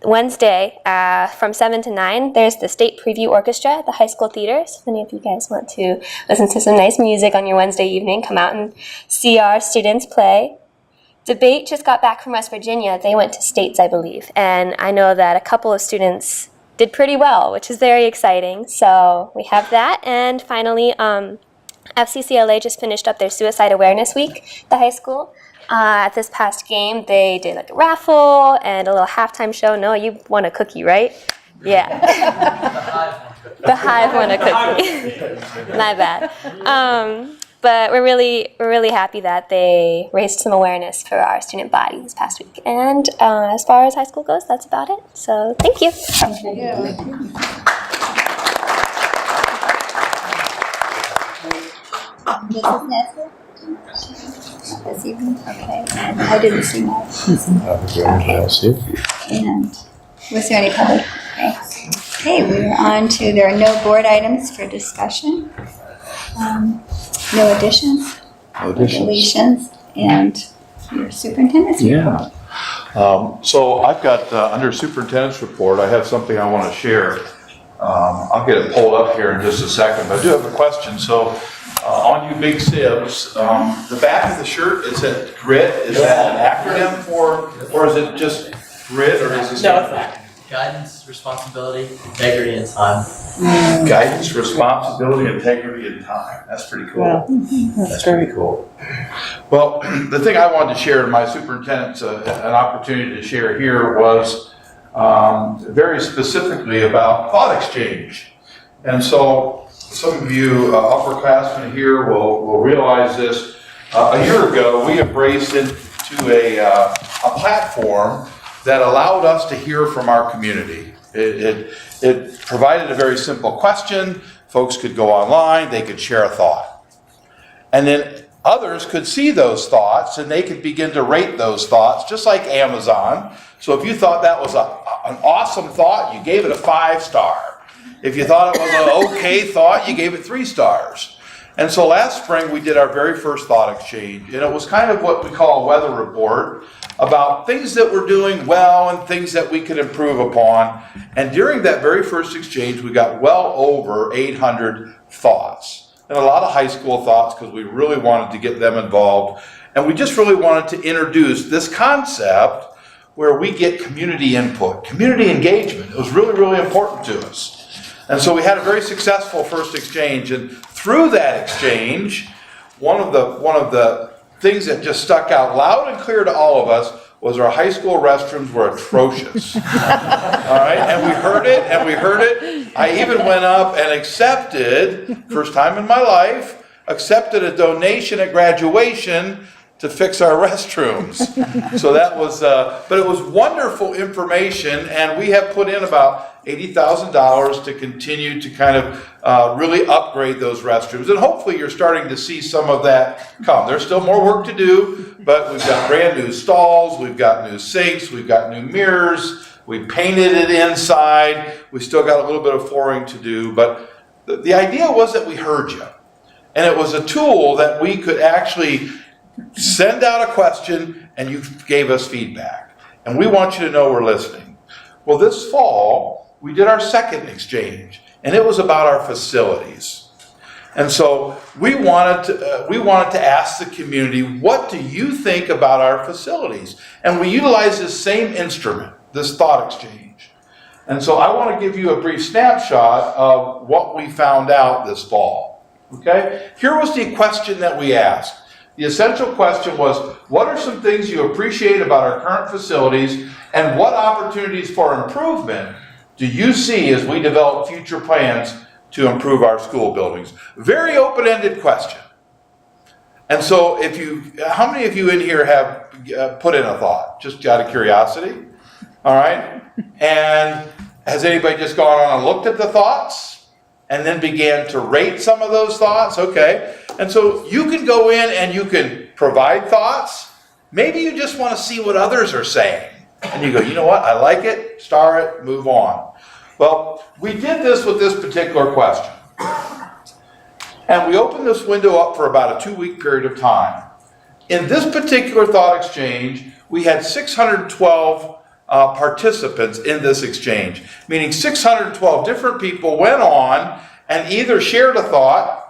Wednesday from 7 to 9, there's the State Preview Orchestra at the high school theater. So if any of you guys want to listen to some nice music on your Wednesday evening, come out and see our students play. Debate just got back from West Virginia. They went to states, I believe. And I know that a couple of students did pretty well, which is very exciting. So we have that. And finally, FCCLA just finished up their Suicide Awareness Week at the high school. At this past game, they did like a raffle and a little halftime show. No, you won a cookie, right? Yeah. The Hive won a cookie. My bad. But we're really happy that they raised some awareness for our student body this past week. And as far as high school goes, that's about it. So thank you. This evening? Okay. I didn't see And was there any public? Okay, we're on to, there are no board items for discussion. No additions, deletions, and your superintendent's report. So I've got, under superintendent's report, I have something I want to share. I'll get it pulled up here in just a second, but I do have a question. So on you big sibs, the back of the shirt, it said GRIT. Is that an acronym for, or is it just GRIT, or is it? No, it's not. Guidance, responsibility, integrity, and time. Guidance, responsibility, integrity, and time. That's pretty cool. Wow. That's pretty cool. Well, the thing I wanted to share, my superintendent's an opportunity to share here was very specifically about thought exchange. And so some of you upperclassmen here will realize this. A year ago, we embraced into a platform that allowed us to hear from our community. It provided a very simple question. Folks could go online, they could share a thought. And then others could see those thoughts and they could begin to rate those thoughts, just like Amazon. So if you thought that was an awesome thought, you gave it a 5-star. If you thought it was an okay thought, you gave it 3 stars. And so last spring we did our very first thought exchange, and it was kind of what we call a weather report about things that we're doing well and things that we could improve upon. And during that very first exchange, we got well over 800 thoughts. And a lot of high school thoughts because we really wanted to get them involved. And we just really wanted to introduce this concept where we get community input, community engagement. It was really, really important to us. And so we had a very successful first exchange. And through that exchange, one of the things that just stuck out loud and clear to all of us was our high school restrooms were atrocious. All right, and we heard it. I even went up and accepted, first time in my life, accepted a donation at graduation to fix our restrooms. So that was, but it was wonderful information, and we have put in about $80,000 to continue to kind of really upgrade those restrooms. And hopefully you're starting to see some of that come. There's still more work to do, but we've got brand new stalls, we've got new sinks, we've got new mirrors, we painted it inside, we still got a little bit of flooring to do, but the idea was that we heard you. And it was a tool that we could actually send out a question and you gave us feedback. And we want you to know we're listening. Well, this fall, we did our second exchange, and it was about our facilities. And so we wanted to ask the community, what do you think about our facilities? And we utilized this same instrument, this thought exchange. And so I want to give you a brief snapshot of what we found out this fall. Okay? Here was the question that we asked. The essential question was, what are some things you appreciate about our current facilities, and what opportunities for improvement do you see as we develop future plans to improve our school buildings? Very open-ended question. And so how many of you in here have put in a thought, just out of curiosity? All right? And has anybody just gone on and looked at the thoughts and then began to rate some of those thoughts? Okay. And so you can go in and you can provide thoughts. Maybe you just want to see what others are saying. And you go, you know what? I like it, star it, move on. Well, we did this with this particular question. And we opened this window up for about a 2-week period of time. In this particular thought exchange, we had 612 participants in this exchange, meaning 612 different people went on and either shared a thought,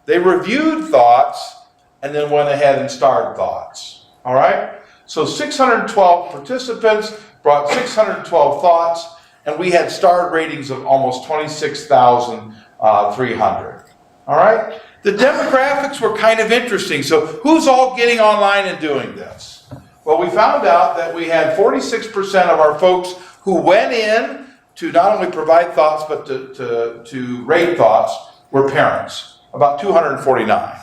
they reviewed thoughts, and then went ahead and starred thoughts. All right? So 612 participants brought 612 thoughts, and we had starred ratings of almost 26,300. All right? The demographics were kind of interesting. So who's all getting online and doing this? Well, we found out that we had 46% of our folks who went in to not only provide thoughts, but to rate thoughts, were parents, about 249.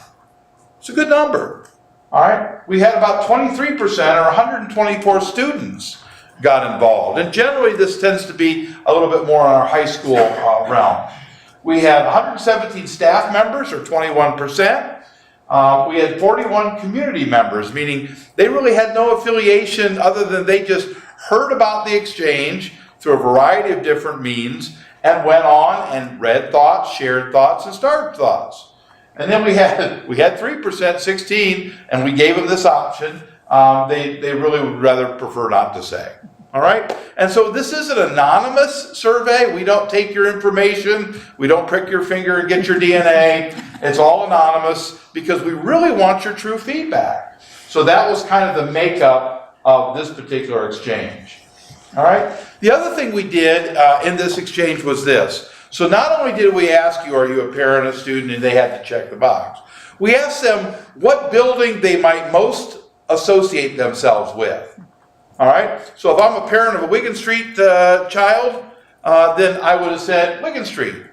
It's a good number, all right? We had about 23%, or 124 students, got involved. And generally, this tends to be a little bit more in our high school realm. We had 117 staff members, or 21%. We had 41 community members, meaning they really had no affiliation other than they just heard about the exchange through a variety of different means and went on and read thoughts, shared thoughts, and started thoughts. And then we had 3%, 16, and we gave them this option. They really would rather prefer not to say. All right? And so this is an anonymous survey. We don't take your information. We don't prick your finger and get your DNA. It's all anonymous because we really want your true feedback. So that was kind of the makeup of this particular exchange. All right? The other thing we did in this exchange was this. So not only did we ask you, are you a parent, a student, and they had to check the box. We asked them what building they might most associate themselves with. All right? So if I'm a parent of a Wigan Street child, then I would have said Wigan Street.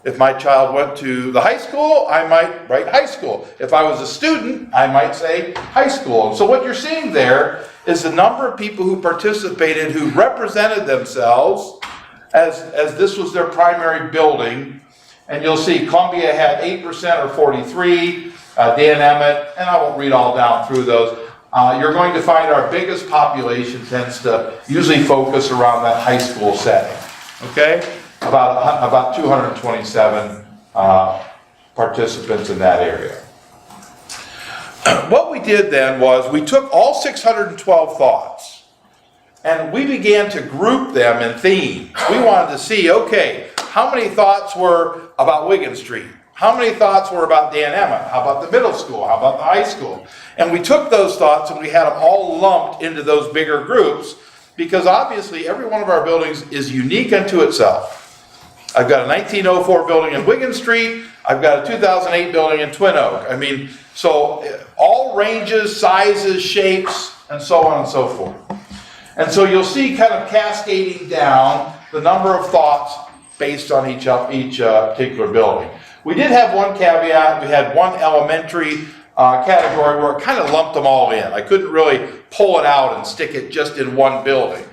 If my child went to the high school, I might write high school. If I was a student, I might say high school. And so what you're seeing there is the number of people who participated, who represented themselves as this was their primary building. And you'll see Columbia had 8% or 43, Dan Emmett, and I won't read all down through those. You're going to find our biggest population tends to usually focus around that high school setting. Okay? About 227 participants in that area. What we did then was we took all 612 thoughts and we began to group them in themes. We wanted to see, okay, how many thoughts were about Wigan Street? How many thoughts were about Dan Emmett? How about the middle school? How about the high school? And we took those thoughts and we had them all lumped into those bigger groups because obviously every one of our buildings is unique unto itself. I've got a 1904 building in Wigan Street. I've got a 2008 building in Twin Oak. I mean, so all ranges, sizes, shapes, and so on and so forth. And so you'll see kind of cascading down the number of thoughts based on each particular building. We did have one caveat. We had one elementary category where it kind of lumped them all in. I couldn't really pull it out and stick it just in one building.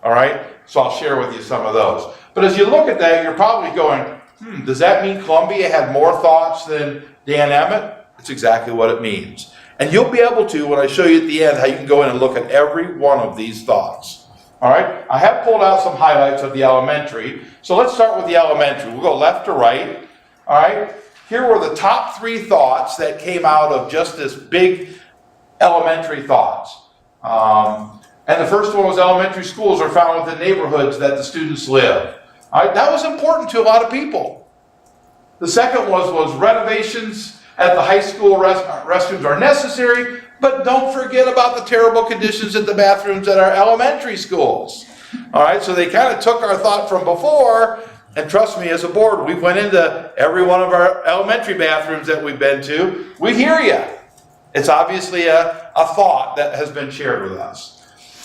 All right? So I'll share with you some of those. But as you look at that, you're probably going, does that mean Columbia had more thoughts than Dan Emmett? It's exactly what it means. And you'll be able to, when I show you at the end, how you can go in and look at every one of these thoughts. All right? I have pulled out some highlights of the elementary. So let's start with the elementary. We'll go left to right. All right? Here were the top 3 thoughts that came out of just this big elementary thoughts. And the first one was elementary schools are found within neighborhoods that the students live. All right? That was important to a lot of people. The second was renovations at the high school restrooms are necessary, but don't forget about the terrible conditions at the bathrooms at our elementary schools. All right, so they kind of took our thought from before, and trust me, as a board, we went into every one of our elementary bathrooms that we've been to. We hear you. It's obviously a thought that has been shared with us.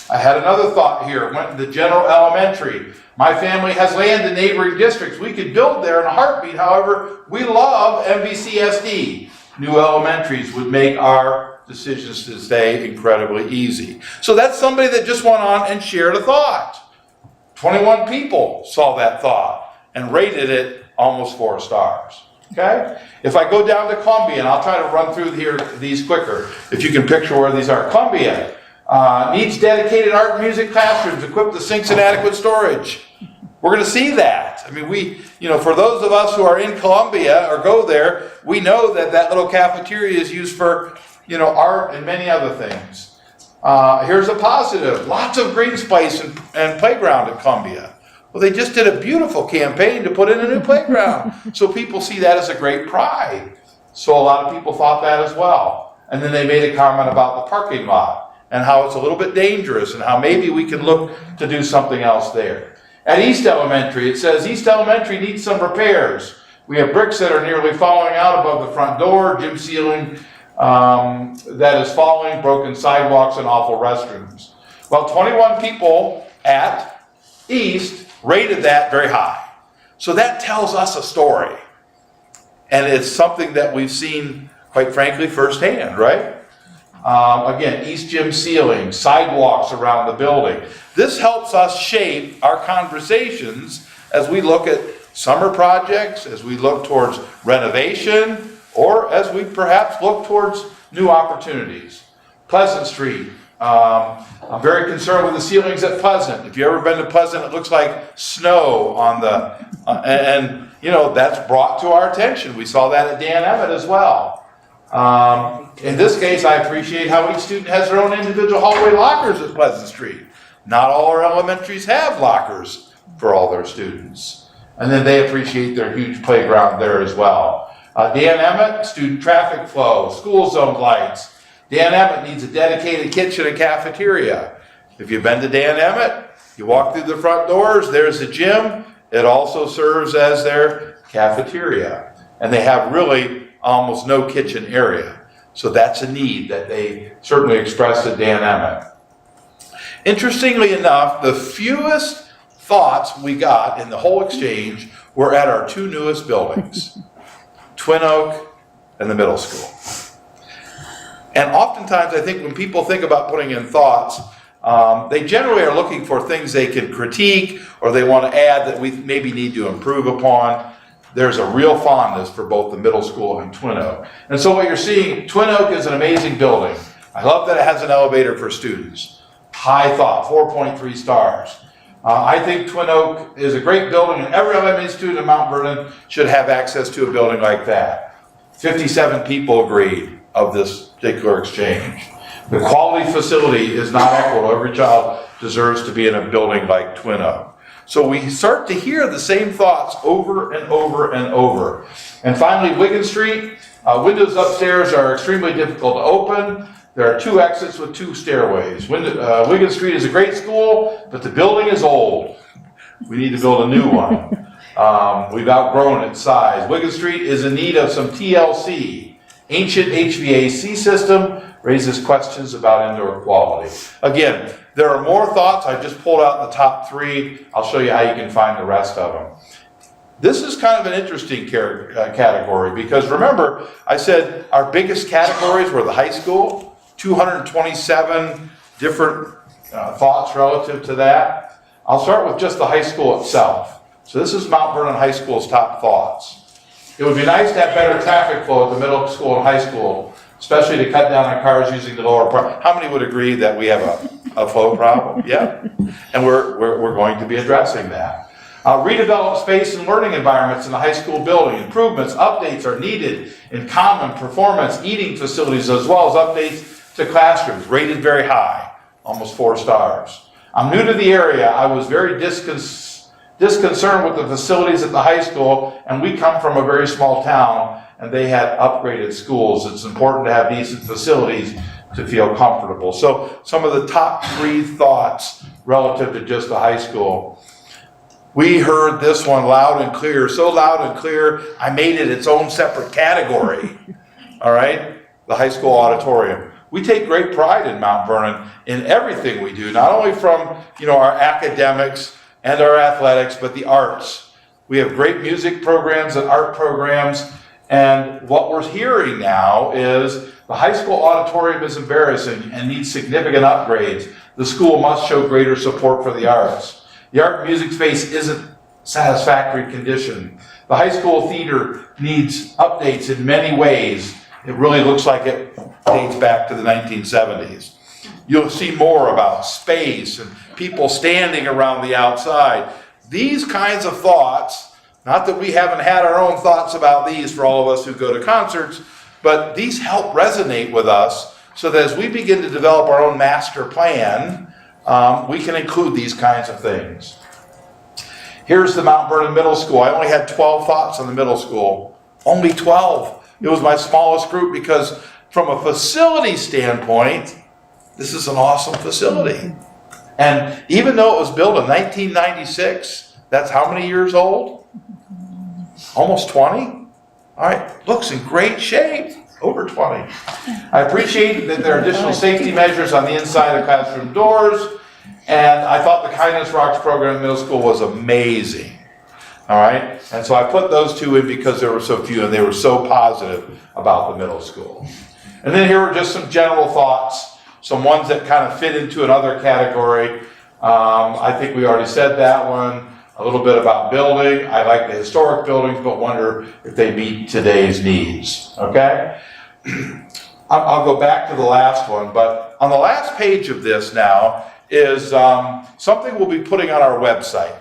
I had another thought here. Went to the general elementary. My family has land in neighboring districts. We could build there in a heartbeat. However, we love MVCSD. New elementaries would make our decisions to stay incredibly easy. So that's somebody that just went on and shared a thought. 21 people saw that thought and rated it almost 4 stars. Okay? If I go down to Columbia, and I'll try to run through these quicker, if you can picture where these are. Columbia needs dedicated art and music classrooms equipped with sinks and adequate storage. We're going to see that. I mean, for those of us who are in Columbia or go there, we know that that little cafeteria is used for, art and many other things. Here's a positive. Lots of green space and playground at Columbia. Well, they just did a beautiful campaign to put in a new playground. So people see that as a great pride. So a lot of people thought that as well. And then they made a comment about the parking lot and how it's a little bit dangerous and how maybe we can look to do something else there. At East Elementary, it says East Elementary needs some repairs. We have bricks that are nearly falling out above the front door, gym ceiling that is falling, broken sidewalks, and awful restrooms. Well, 21 people at East rated that very high. So that tells us a story. And it's something that we've seen, quite frankly, firsthand, right? Again, East gym ceiling, sidewalks around the building. This helps us shape our conversations as we look at summer projects, as we look towards renovation, or as we perhaps look towards new opportunities. Pleasant Street. I'm very concerned with the ceilings at Pleasant. If you've ever been to Pleasant, it looks like snow on the, that's brought to our attention. We saw that at Dan Emmett as well. In this case, I appreciate how each student has their own individual hallway lockers at Pleasant Street. Not all our elementaries have lockers for all their students. And then they appreciate their huge playground there as well. Dan Emmett, student traffic flow, school zone lights. Dan Emmett needs a dedicated kitchen and cafeteria. If you've been to Dan Emmett, you walk through the front doors, there's the gym. It also serves as their cafeteria. And they have really almost no kitchen area. So that's a need that they certainly expressed at Dan Emmett. Interestingly enough, the fewest thoughts we got in the whole exchange were at our 2 newest buildings, Twin Oak and the middle school. And oftentimes I think when people think about putting in thoughts, they generally are looking for things they can critique or they want to add that we maybe need to improve upon. There's a real fondness for both the middle school and Twin Oak. And so what you're seeing, Twin Oak is an amazing building. I love that it has an elevator for students. High thought, 4.3 stars. I think Twin Oak is a great building, and every elementary student in Mount Vernon should have access to a building like that. 57 people agreed of this particular exchange. The quality facility is not equal. Every child deserves to be in a building like Twin Oak. So we start to hear the same thoughts over and over and over. And finally, Wigan Street. Windows upstairs are extremely difficult to open. There are 2 exits with 2 stairways. Wigan Street is a great school, but the building is old. We need to build a new one. We've outgrown its size. Wigan Street is in need of some TLC. Ancient HVAC system raises questions about indoor quality. Again, there are more thoughts. I just pulled out the top 3. I'll show you how you can find the rest of them. This is kind of an interesting category because remember, I said our biggest categories were the high school, 227 different thoughts relative to that. I'll start with just the high school itself. So this is Mount Vernon High School's top thoughts. It would be nice to have better traffic flow at the middle school and high school, especially to cut down on cars using the lower part. How many would agree that we have a flow problem? Yeah. And we're going to be addressing that. Redevelop space and learning environments in the high school building. Improvements, updates are needed in common performance, eating facilities, as well as updates to classrooms, rated very high, almost 4 stars. I'm new to the area. I was very disconcerted with the facilities at the high school, and we come from a very small town, and they had upgraded schools. It's important to have decent facilities to feel comfortable. So some of the top 3 thoughts relative to just the high school. We heard this one loud and clear, so loud and clear, I made it its own separate category. All right? The high school auditorium. We take great pride in Mount Vernon in everything we do, not only from, our academics and our athletics, but the arts. We have great music programs and art programs, and what we're hearing now is the high school auditorium is embarrassing and needs significant upgrades. The school must show greater support for the arts. The art and music space isn't satisfactory condition. The high school theater needs updates in many ways. It really looks like it dates back to the 1970s. You'll see more about space and people standing around the outside. These kinds of thoughts, not that we haven't had our own thoughts about these for all of us who go to concerts, but these help resonate with us so that as we begin to develop our own master plan, we can include these kinds of things. Here's the Mount Vernon Middle School. I only had 12 thoughts on the middle school. Only 12. It was my smallest group because from a facility standpoint, this is an awesome facility. And even though it was built in 1996, that's how many years old? Almost 20? All right, looks in great shape. Over 20. I appreciate that there are additional safety measures on the inside of classroom doors, and I thought the Kindness Rocks program in middle school was amazing. All right, and so I put those 2 in because there were so few, and they were so positive about the middle school. And then here are just some general thoughts, some ones that kind of fit into another category. I think we already said that one. A little bit about building. I like the historic buildings, but wonder if they meet today's needs, okay? I'll go back to the last one, but on the last page of this now is something we'll be putting on our website.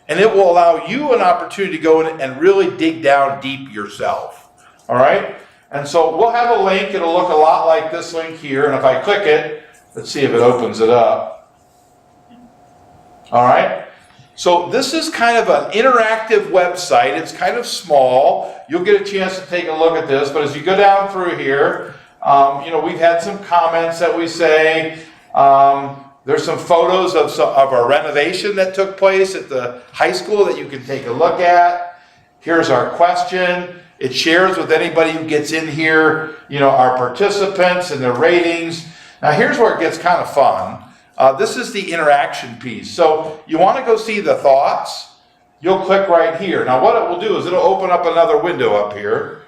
And it will allow you an opportunity to go in and really dig down deep yourself, all right? And so we'll have a link. It'll look a lot like this link here, and if I click it, let's see if it opens it up. All right? So this is kind of an interactive website. It's kind of small. You'll get a chance to take a look at this, but as you go down through here, we've had some comments that we say. There's some photos of our renovation that took place at the high school that you can take a look at. Here's our question. It shares with anybody who gets in here, our participants and their ratings. Now here's where it gets kind of fun. This is the interaction piece. So you want to go see the thoughts, you'll click right here. Now what it will do is it'll open up another window up here.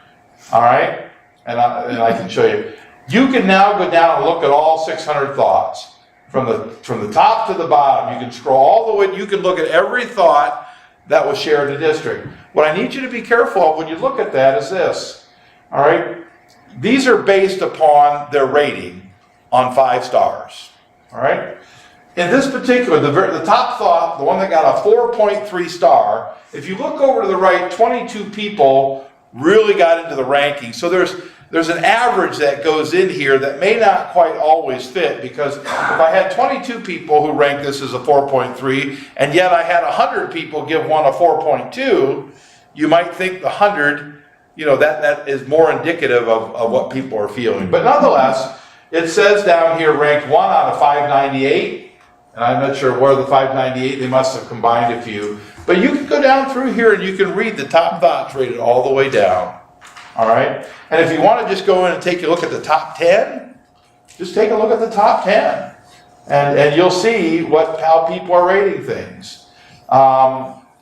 All right? And I can show you. You can now go down and look at all 600 thoughts. From the top to the bottom, you can scroll all the way. You can look at every thought that was shared in the district. What I need you to be careful of when you look at that is this. All right? These are based upon their rating on 5 stars. All right? In this particular, the top thought, the one that got a 4.3 star, if you look over to the right, 22 people really got into the ranking. So there's an average that goes in here that may not quite always fit, because if I had 22 people who ranked this as a 4.3, and yet I had 100 people give one a 4.2, you might think the 100, that is more indicative of what people are feeling. But nonetheless, it says down here ranked 1 out of 598, and I'm not sure where the 598, they must have combined a few. But you can go down through here and you can read the top thoughts rated all the way down. All right? And if you want to just go in and take a look at the top 10, just take a look at the top 10. And you'll see how people are rating things.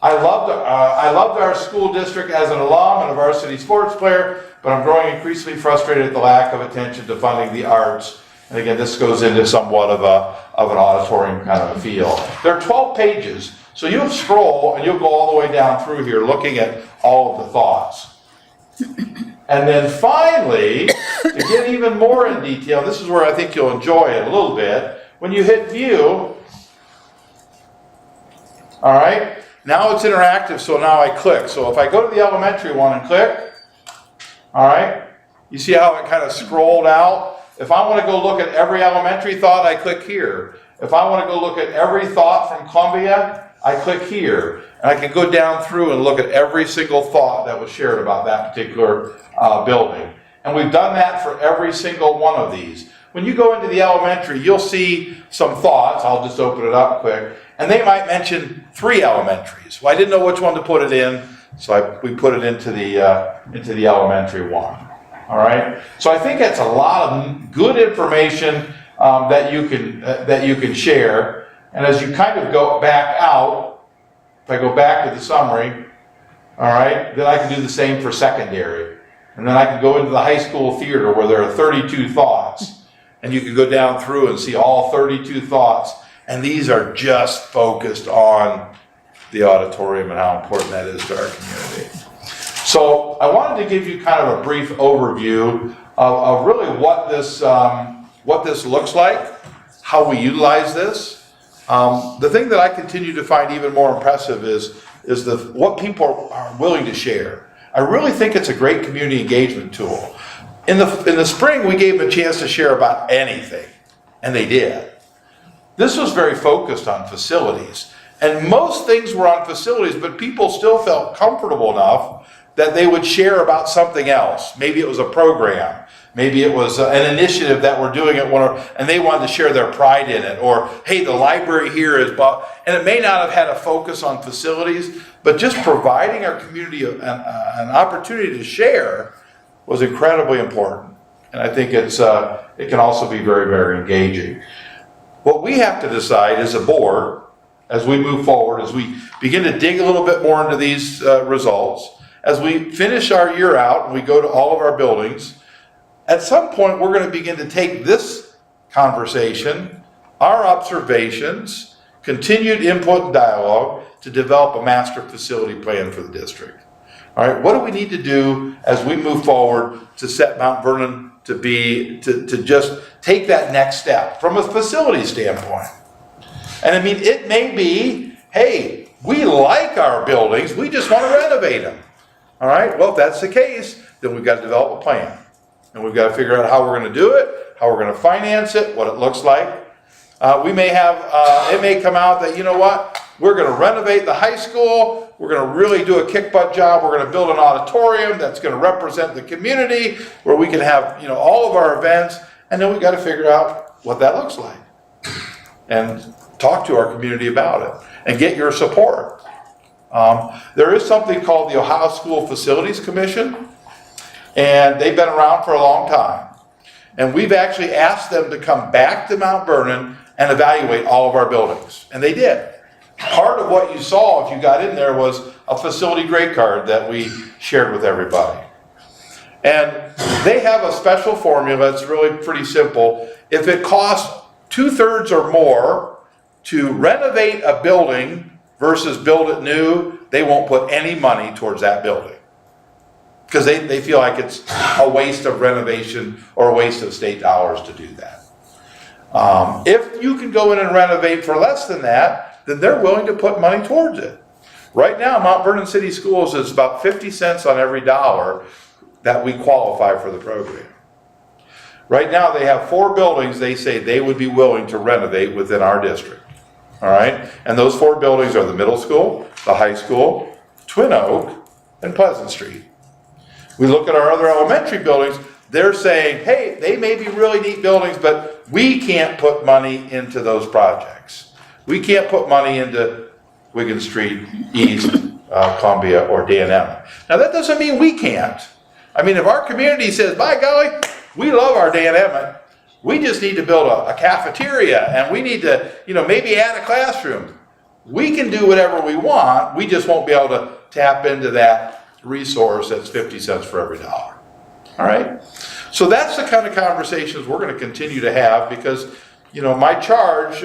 I loved our school district as an alum and a varsity sports player, but I'm growing increasingly frustrated at the lack of attention to funding the arts. And again, this goes into somewhat of an auditorium kind of a feel. There are 12 pages, so you'll scroll and you'll go all the way down through here looking at all of the thoughts. And then finally, to get even more in detail, this is where I think you'll enjoy it a little bit. When you hit view, all right, now it's interactive, so now I click. So if I go to the elementary one and click, all right, you see how it kind of scrolled out? If I want to go look at every elementary thought, I click here. If I want to go look at every thought from Columbia, I click here. And I can go down through and look at every single thought that was shared about that particular building. And we've done that for every single one of these. When you go into the elementary, you'll see some thoughts. I'll just open it up quick. And they might mention 3 elementaries. Well, I didn't know which one to put it in, so we put it into the elementary one. All right. So I think that's a lot of good information that you can share. And as you kind of go back out, if I go back to the summary, all right, then I can do the same for secondary. And then I can go into the high school theater where there are 32 thoughts. And you can go down through and see all 32 thoughts. And these are just focused on the auditorium and how important that is to our community. So I wanted to give you kind of a brief overview of really what this looks like, how we utilize this. The thing that I continue to find even more impressive is what people are willing to share. I really think it's a great community engagement tool. In the spring, we gave them a chance to share about anything, and they did. This was very focused on facilities, and most things were on facilities, but people still felt comfortable enough that they would share about something else. Maybe it was a program, maybe it was an initiative that we're doing at and they wanted to share their pride in it, or hey, the library here is about, and it may not have had a focus on facilities, but just providing our community an opportunity to share was incredibly important. And I think it can also be very, very engaging. What we have to decide as a board, as we move forward, as we begin to dig a little bit more into these results, as we finish our year out and we go to all of our buildings, at some point we're going to begin to take this conversation, our observations, continued input and dialogue to develop a master facility plan for the district. All right, what do we need to do as we move forward to set Mount Vernon to just take that next step from a facility standpoint? And I mean, it may be, hey, we like our buildings, we just want to renovate them. All right, well, if that's the case, then we've got to develop a plan. And we've got to figure out how we're going to do it, how we're going to finance it, what it looks like. We may have, it may come out that, you know what, we're going to renovate the high school, we're going to really do a kick-butt job, we're going to build an auditorium that's going to represent the community, where we can have, you know, all of our events, and then we've got to figure out what that looks like. And talk to our community about it, and get your support. There is something called the Ohio School Facilities Commission, and they've been around for a long time. And we've actually asked them to come back to Mount Vernon and evaluate all of our buildings. And they did. Part of what you saw, if you got in there, was a facility grade card that we shared with everybody. And they have a special formula. It's really pretty simple. If it costs 2/3 or more to renovate a building versus build it new, they won't put any money towards that building, because they feel like it's a waste of renovation or a waste of state dollars to do that. If you can go in and renovate for less than that, then they're willing to put money towards it. Right now, Mount Vernon City Schools is about 50 cents on every dollar that we qualify for the program. Right now, they have 4 buildings they say they would be willing to renovate within our district. All right? And those 4 buildings are the middle school, the high school, Twin Oak, and Pleasant Street. We look at our other elementary buildings, they're saying, hey, they may be really neat buildings, but we can't put money into those projects. We can't put money into Wiggin Street, East, Columbia, or Dan Emmett. Now, that doesn't mean we can't. I mean, if our community says, by golly, we love our Dan Emmett, we just need to build a cafeteria, and we need to, you know, maybe add a classroom. We can do whatever we want, we just won't be able to tap into that resource that's 50 cents for every dollar. All right? So that's the kind of conversations we're going to continue to have because, my charge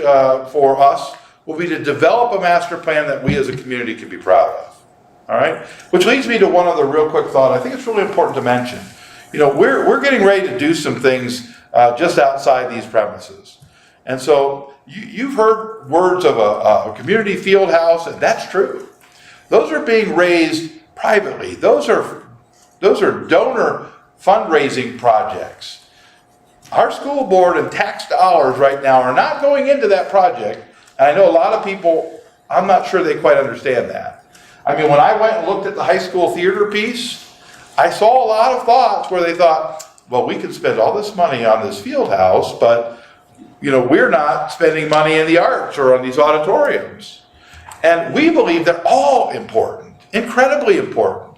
for us will be to develop a master plan that we as a community can be proud of. All right? Which leads me to one other real quick thought. I think it's really important to mention. We're getting ready to do some things just outside these premises. And so you've heard words of a community field house, and that's true. Those are being raised privately. Those are donor fundraising projects. Our school board and tax dollars right now are not going into that project. And I know a lot of people, I'm not sure they quite understand that. I mean, when I went and looked at the high school theater piece, I saw a lot of thoughts where they thought, well, we could spend all this money on this field house, but we're not spending money in the arts or on these auditoriums. And we believe they're all important, incredibly important.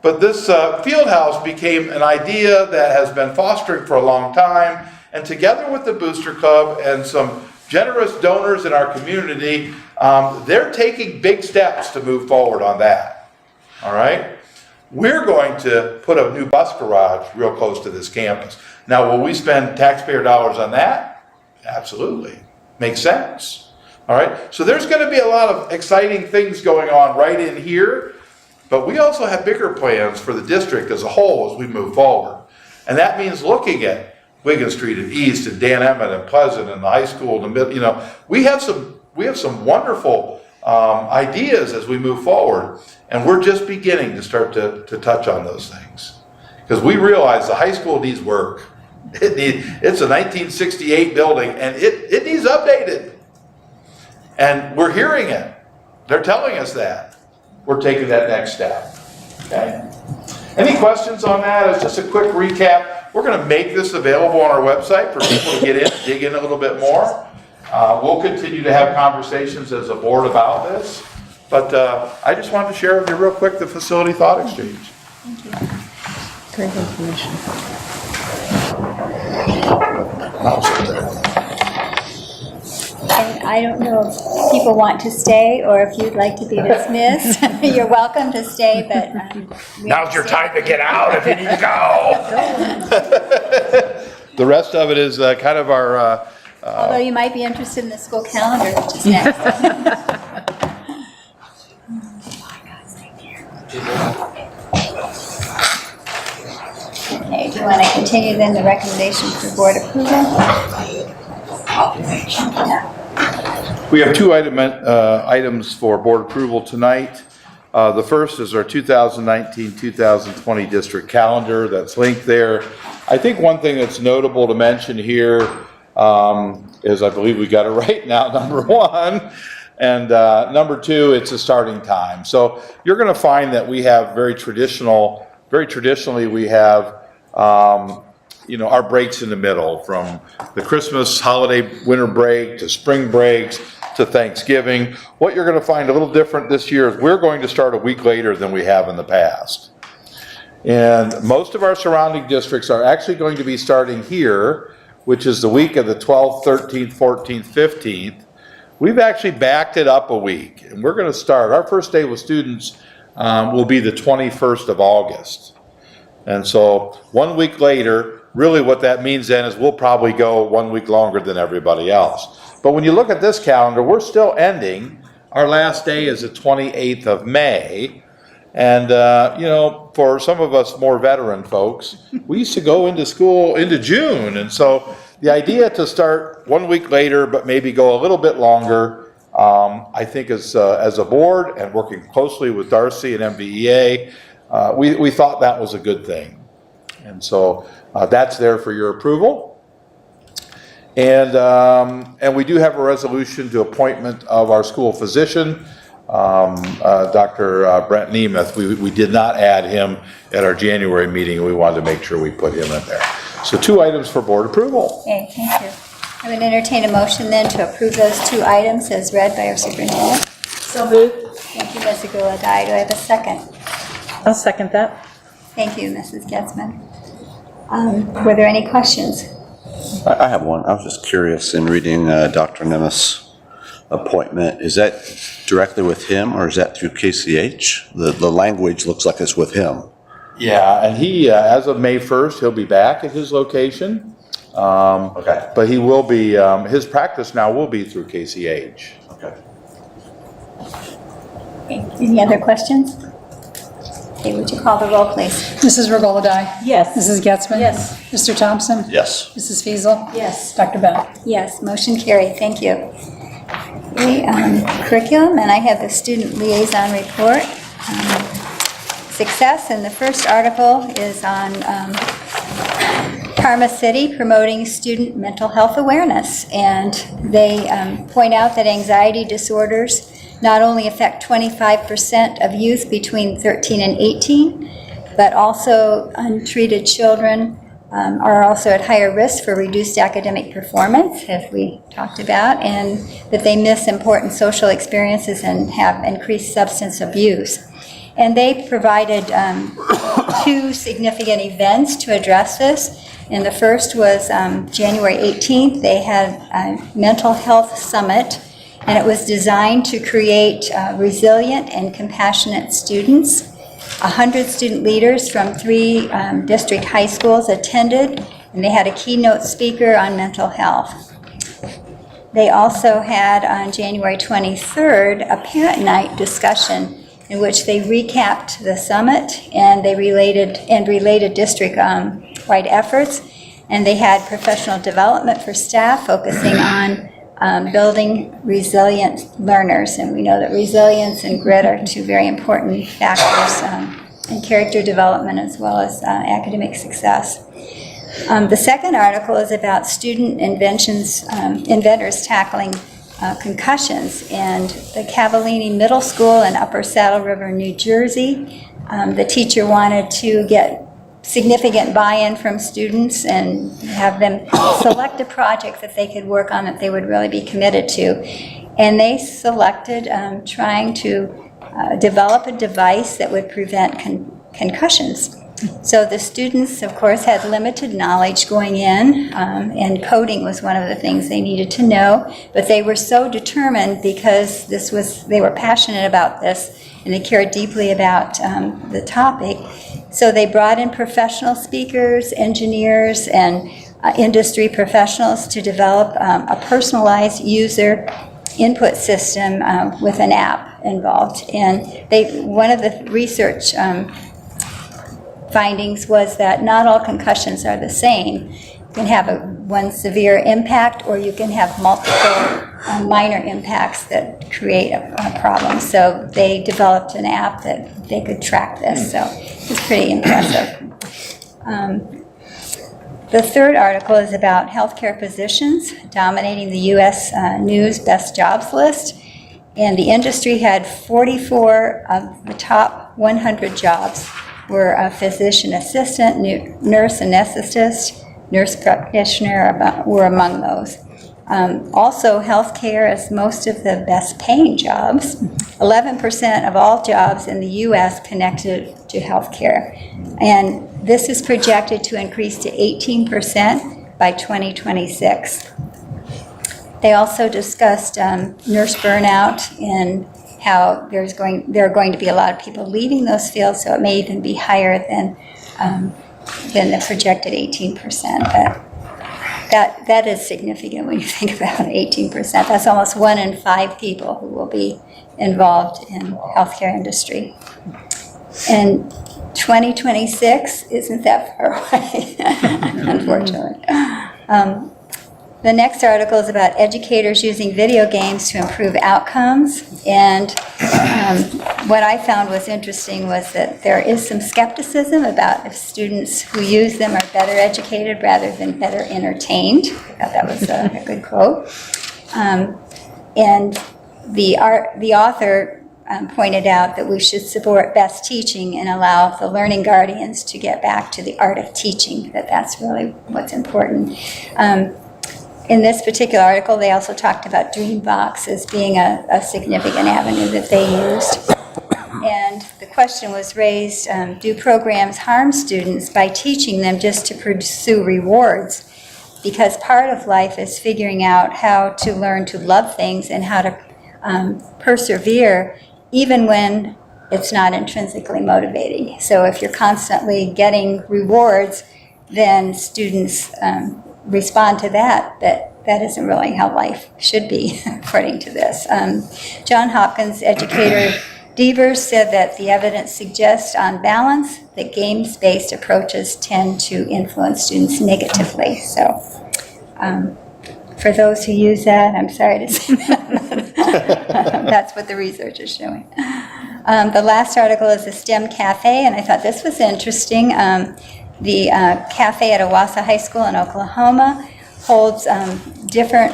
But this field house became an idea that has been fostering for a long time. And together with the Booster Club and some generous donors in our community, they're taking big steps to move forward on that. All right? We're going to put a new bus garage real close to this campus. Now, will we spend taxpayer dollars on that? Absolutely. Makes sense. All right? So there's going to be a lot of exciting things going on right in here. But we also have bigger plans for the district as a whole as we move forward. And that means looking at Wigan Street and East and Dan Emmett and Pleasant and the high school and the middle. We have some wonderful ideas as we move forward. And we're just beginning to start to touch on those things. Because we realize the high school needs work. It's a 1968 building and it needs updated. And we're hearing it. They're telling us that. We're taking that next step. Okay? Any questions on that? As just a quick recap, we're going to make this available on our website for people to get in, dig in a little bit more. We'll continue to have conversations as a board about this. But I just wanted to share with you real quick the facility thought exchange. Thank you. Great information. And I don't know if people want to stay or if you'd like to be dismissed. You're welcome to stay, but now's your time to get out if you need to go. The rest of it is kind of our. Although you might be interested in the school calendar, which is next. Okay, do you want to continue then the recommendation for board approval? We have two items for board approval tonight. The first is our 2019-2020 district calendar that's linked there. I think one thing that's notable to mention here is I believe we got it right now, number one. And number two, it's a starting time. So you're going to find that we have very traditionally we have our breaks in the middle, from the Christmas holiday winter break to spring breaks to Thanksgiving. What you're going to find a little different this year is we're going to start a week later than we have in the past. And most of our surrounding districts are actually going to be starting here, which is the week of the 12th, 13th, 14th, 15th. We've actually backed it up a week, and we're going to start. Our first day with students will be the 21st of August. And so 1 week later, really what that means then is we'll probably go 1 week longer than everybody else. But when you look at this calendar, we're still ending. Our last day is the 28th of May. And, for some of us more veteran folks, we used to go into school into June. And so the idea to start 1 week later, but maybe go a little bit longer, I think as a board and working closely with Darcy and MVEA, we thought that was a good thing. And so that's there for your approval. And we do have a resolution to appointment of our school physician, Dr. Brent Nemeth. We did not add him at our January meeting. We wanted to make sure we put him in there. So 2 items for board approval. Okay, thank you. I would entertain a motion then to approve those 2 items as read by our superintendent. So moved. Thank you, Ms. Aguilar-Dye. Do I have a second? I'll second that. Thank you, Mrs. Getzman. Were there any questions? I have one. I was just curious in reading Dr. Nemeth's appointment, is that directly with him or is that through KCH? The language looks like it's with him. Yeah, and he, as of May 1st, he'll be back at his location. Okay. But he will be, his practice now will be through KCH. Okay. Okay, any other questions? Okay, would you call the roll, please? Mrs. Regola-Dye? Yes. Mrs. Getzmann? Yes. Mr. Thompson? Yes. Mrs. Fiesel, Yes. Dr. Bennett? Yes, motion carried, thank you. Okay, curriculum, and I have the student liaison report. Success, and the first article is on Parma City promoting student mental health awareness. And they point out that anxiety disorders not only affect 25% of youth between 13 and 18, but also untreated children are also at higher risk for reduced academic performance, as we talked about, and that they miss important social experiences and have increased substance abuse. And they provided 2 significant events to address this. And the first was January 18th. They had a mental health summit, and it was designed to create resilient and compassionate students. 100 student leaders from 3 district high schools attended, and they had a keynote speaker on mental health. They also had on January 23rd a parent night discussion in which they recapped the summit and they related district-wide efforts, and they had professional development for staff focusing on building resilient learners, and we know that resilience and grit are 2 very important factors in character development as well as academic success. The second article is about student inventors tackling concussions, and the Cavallini Middle School in Upper Saddle River, New Jersey. The teacher wanted to get significant buy-in from students and have them select a project that they could work on that they would really be committed to. And they selected trying to develop a device that would prevent concussions. So the students, of course, had limited knowledge going in, and coding was one of the things they needed to know, but they were so determined because they were passionate about this and they cared deeply about the topic. So they brought in professional speakers, engineers, and industry professionals to develop a personalized user input system with an app involved. And one of the research findings was that not all concussions are the same. You can have one severe impact, or you can have multiple minor impacts that create a problem. So they developed an app that they could track this, so it's pretty impressive. The third article is about healthcare positions dominating the U.S. News Best Jobs list. And the industry had 44 of the top 100 jobs were a physician assistant, nurse anesthetist, nurse practitioner were among those. Also, healthcare is most of the best paying jobs. 11% of all jobs in the U.S. connected to healthcare. And this is projected to increase to 18% by 2026. They also discussed nurse burnout and how there are going to be a lot of people leaving those fields, so it may even be higher than the projected 18%. But that is significant when you think about 18%. That's almost 1 in 5 people who will be involved in healthcare industry. And 2026 isn't that far away, unfortunately. The next article is about educators using video games to improve outcomes. And what I found was interesting was that there is some skepticism about if students who use them are better educated rather than better entertained. I thought that was a good quote. And the author pointed out that we should support best teaching and allow the learning guardians to get back to the art of teaching, that's really what's important. In this particular article, they also talked about Dreambox as being a significant avenue that they used. And the question was raised, do programs harm students by teaching them just to pursue rewards? because part of life is figuring out how to learn to love things and how to persevere even when it's not intrinsically motivating. So if you're constantly getting rewards, then students respond to that, but that isn't really how life should be, according to this. John Hopkins educator Devers said that the evidence suggests, on balance, that games-based approaches tend to influence students negatively. So for those who use that, I'm sorry to say that. That's what the research is showing. The last article is the STEM Cafe, and I thought this was interesting. The cafe at Owasso High School in Oklahoma holds different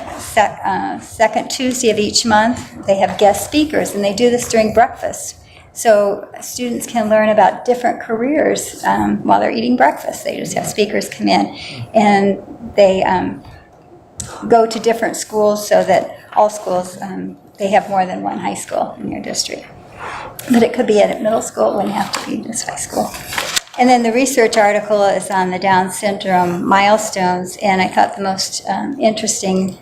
second Tuesday of each month. They have guest speakers, and they do this during breakfast. So students can learn about different careers while they're eating breakfast. They just have speakers come in, and they go to different schools so that all schools, they have more than one high school in your district. But it could be at a middle school, it wouldn't have to be this high school. And then the research article is on the Down syndrome milestones, and I thought the most interesting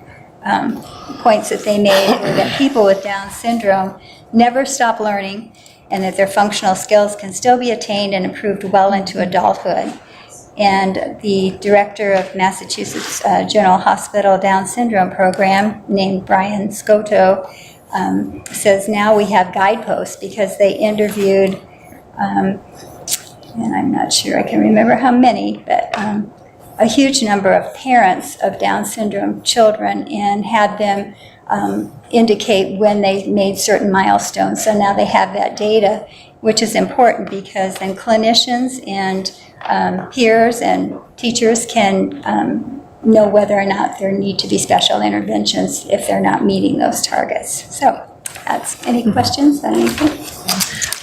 points that they made were that people with Down syndrome never stop learning, and that their functional skills can still be attained and improved well into adulthood. And the director of Massachusetts General Hospital Down Syndrome Program, named Brian Scotto, says now we have guideposts because they interviewed, and I'm not sure I can remember how many, but a huge number of parents of Down syndrome children and had them indicate when they made certain milestones. So now they have that data, which is important because then clinicians and peers and teachers can know whether or not there need to be special interventions if they're not meeting those targets. So that's, any questions on anything?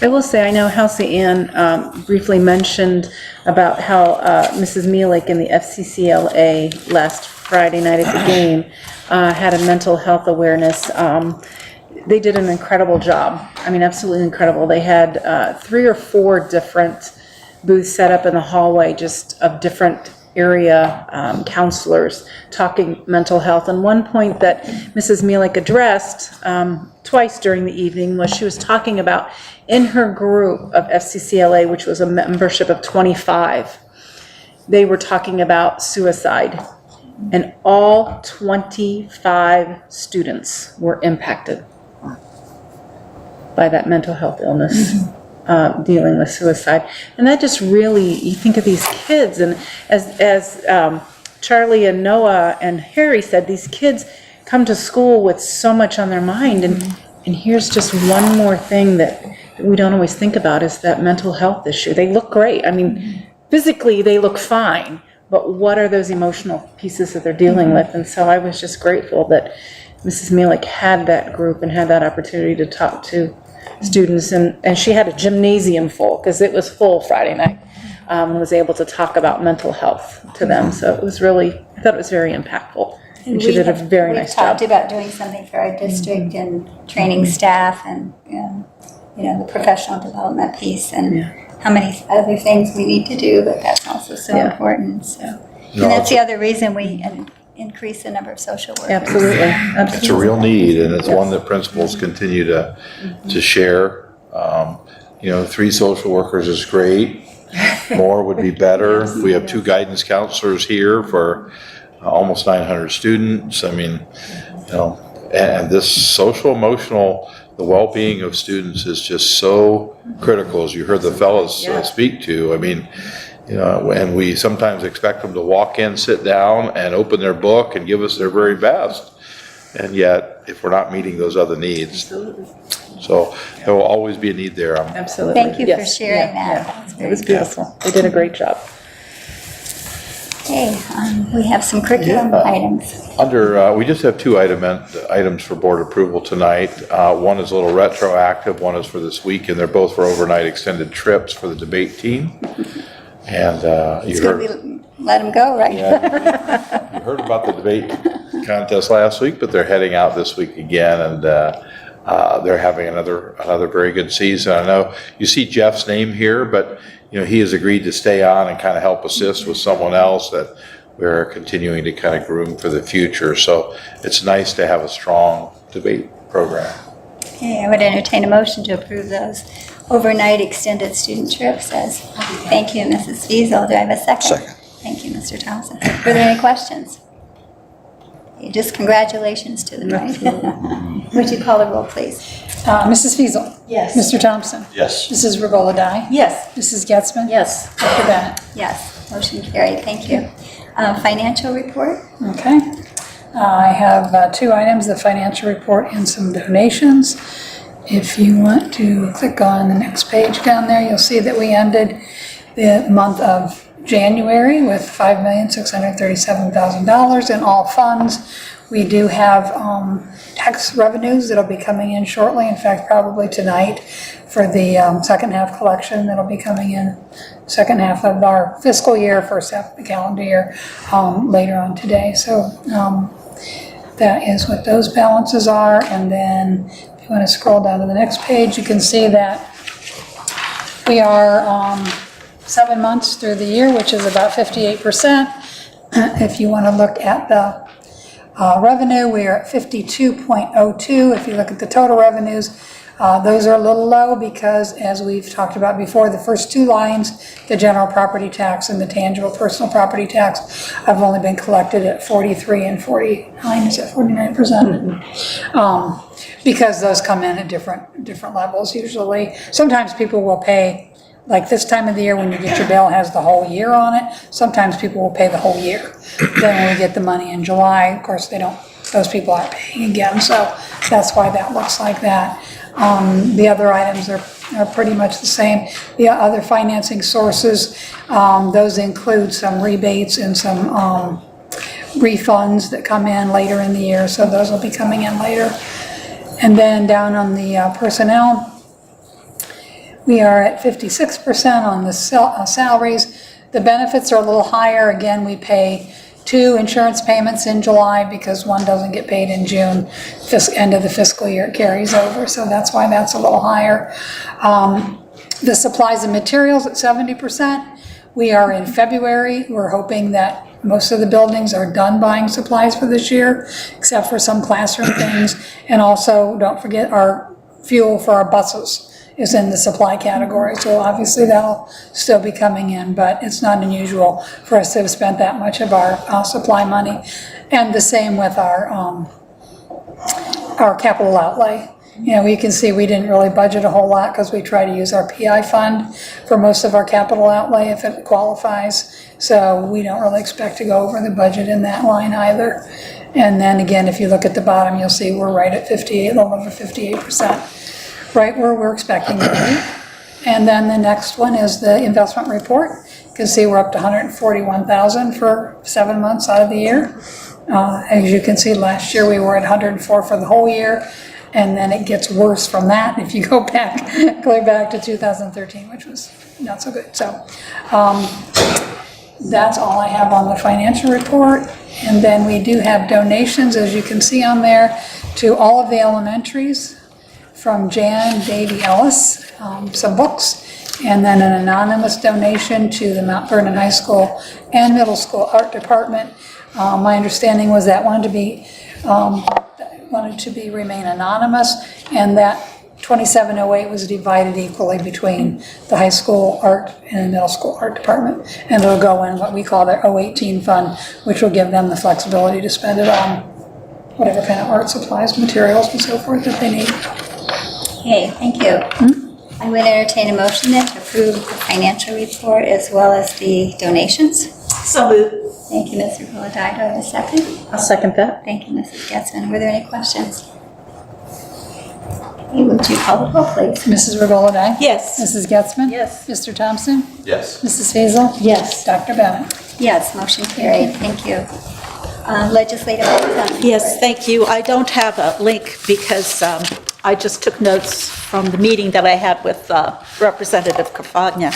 I will say, I know Halsey Ann briefly mentioned about how Mrs. Mielik in the FCCLA last Friday night at the game had a mental health awareness. They did an incredible job. I mean, absolutely incredible. They had 3 or 4 different booths set up in the hallway, just of different area counselors talking mental health. And one point that Mrs. Mielik addressed twice during the evening was she was talking about in her group of FCCLA, which was a membership of 25, they were talking about suicide. And all 25 students were impacted by that mental health illness. Dealing with suicide. And that just really, you think of these kids, and as Charlie and Noah and Harry said, these kids come to school with so much on their mind, and here's just one more thing that we don't always think about is that mental health issue. They look great. I mean, physically they look fine, but what are those emotional pieces that they're dealing with? And so I was just grateful that Mrs. Mielik had that group and had that opportunity to talk to students, and she had a gymnasium full because it was full Friday night, and was able to talk about mental health to them. So it was really, I thought it was very impactful. And she did a very nice job. We've talked about doing something for our district and training staff and, you know, the professional development piece and how many other things we need to do, but that's also so important. So, and that's the other reason we increase the number of social workers. Absolutely. It's a real need, and it's one that principals continue to share. 3 social workers is great. More would be better. We have 2 guidance counselors here for almost 900 students. I mean, and this social, emotional, the well-being of students is just so critical, as you heard the fellows speak to. I mean, and we sometimes expect them to walk in, sit down, and open their book and give us their very best. And yet, if we're not meeting those other needs, so there will always be a need there. Absolutely. Thank you for sharing that. It was beautiful. They did a great job. Okay, we have some curriculum items. We just have 2 items for board approval tonight. One is a little retroactive, one is for this week, and they're both for overnight extended trips for the debate team. And Let them go, right? You heard about the debate contest last week, but they're heading out this week again, and they're having another very good season. I know you see Jeff's name here, but he has agreed to stay on and kind of help assist with someone else that we're continuing to kind of groom for the future. So it's nice to have a strong debate program. Okay, I would entertain a motion to approve those overnight extended student trips as, thank you, Mrs. Fiesel. Do I have a second? Second. Thank you, Mr. Thompson. Were there any questions? Okay, just congratulations to them, right? Would you call the roll, please? Mrs. Fiesel. Yes. Mr. Thompson. Yes. Mrs. Regola-Dye. Yes. Mrs. Getzmann. Yes. Dr. Bennett. Yes, motion carried. Thank you. Financial report? Okay. I have 2 items, the financial report and some donations. If you want to click on the next page down there, you'll see that we ended the month of January with $5,637,000 in all funds. We do have tax revenues that'll be coming in shortly, in fact, probably tonight for the second half collection that'll be coming in second half of our fiscal year, first half of the calendar year, later on today. So that is what those balances are. And then if you want to scroll down to the next page, you can see that we are 7 months through the year, which is about 58%. If you want to look at the revenue, we are at 52.02. If you look at the total revenues, those are a little low because, as we've talked about before, the first 2 lines, the general property tax and the tangible personal property tax, have only been collected at 43 and 49, is that 49%? Because those come in at different levels usually. Sometimes people will pay, like this time of the year when you get your bill, it has the whole year on it. Sometimes people will pay the whole year. Then when we get the money in July, of course, those people aren't paying again. So that's why that looks like that. The other items are pretty much the same. The other financing sources, those include some rebates and some refunds that come in later in the year. So those will be coming in later. And then down on the personnel, we are at 56% on the salaries. The benefits are a little higher. Again, we pay 2 insurance payments in July because one doesn't get paid in June. End of the fiscal year it carries over, so that's why that's a little higher. The supplies and materials at 70%. We are in February. We're hoping that most of the buildings are done buying supplies for this year, except for some classroom things. And also, don't forget, our fuel for our buses is in the supply category, so obviously that'll still be coming in, but it's not unusual for us to have spent that much of our supply money. And the same with our capital outlay. You know, you can see we didn't really budget a whole lot because we try to use our PI fund for most of our capital outlay if it qualifies, so we don't really expect to go over the budget in that line either. And then again, if you look at the bottom, you'll see we're right at 58, a little over 58%. Right where we're expecting to be. And then the next one is the investment report. You can see we're up to $141,000 for 7 months out of the year. As you can see, last year we were at $104 for the whole year, and then it gets worse from that if you go back, clear back to 2013, which was not so good. So that's all I have on the financial report. And then we do have donations, as you can see on there, to all of the elementaries, from Jan Davy Ellis, some books, and then an anonymous donation to the Mount Vernon High School and Middle School Art Department. My understanding was that wanted to remain anonymous, and that 2708 was divided equally between the high school art and the middle school art department, and it'll go in what we call their 018 fund, which will give them the flexibility to spend it on whatever kind of art supplies, materials, and so forth that they need. Okay, thank you. I would entertain a motion then to approve the financial report as well as the donations. So moved. Thank you, Ms. Regola-Dye. Do I have a second? I'll second that. Thank you, Mrs. Getzmann. Were there any questions? Okay, would you call the roll, please? Mrs. Regola-Dye. Yes. Mrs. Getzmann. Yes. Mr. Thompson. Yes. Mrs. Fiesel. Yes. Dr. Bennett. Yes, motion carried. Thank you. Legislative items. Yes, thank you. I don't have a link because I just took notes from the meeting that I had with Representative Carfagna,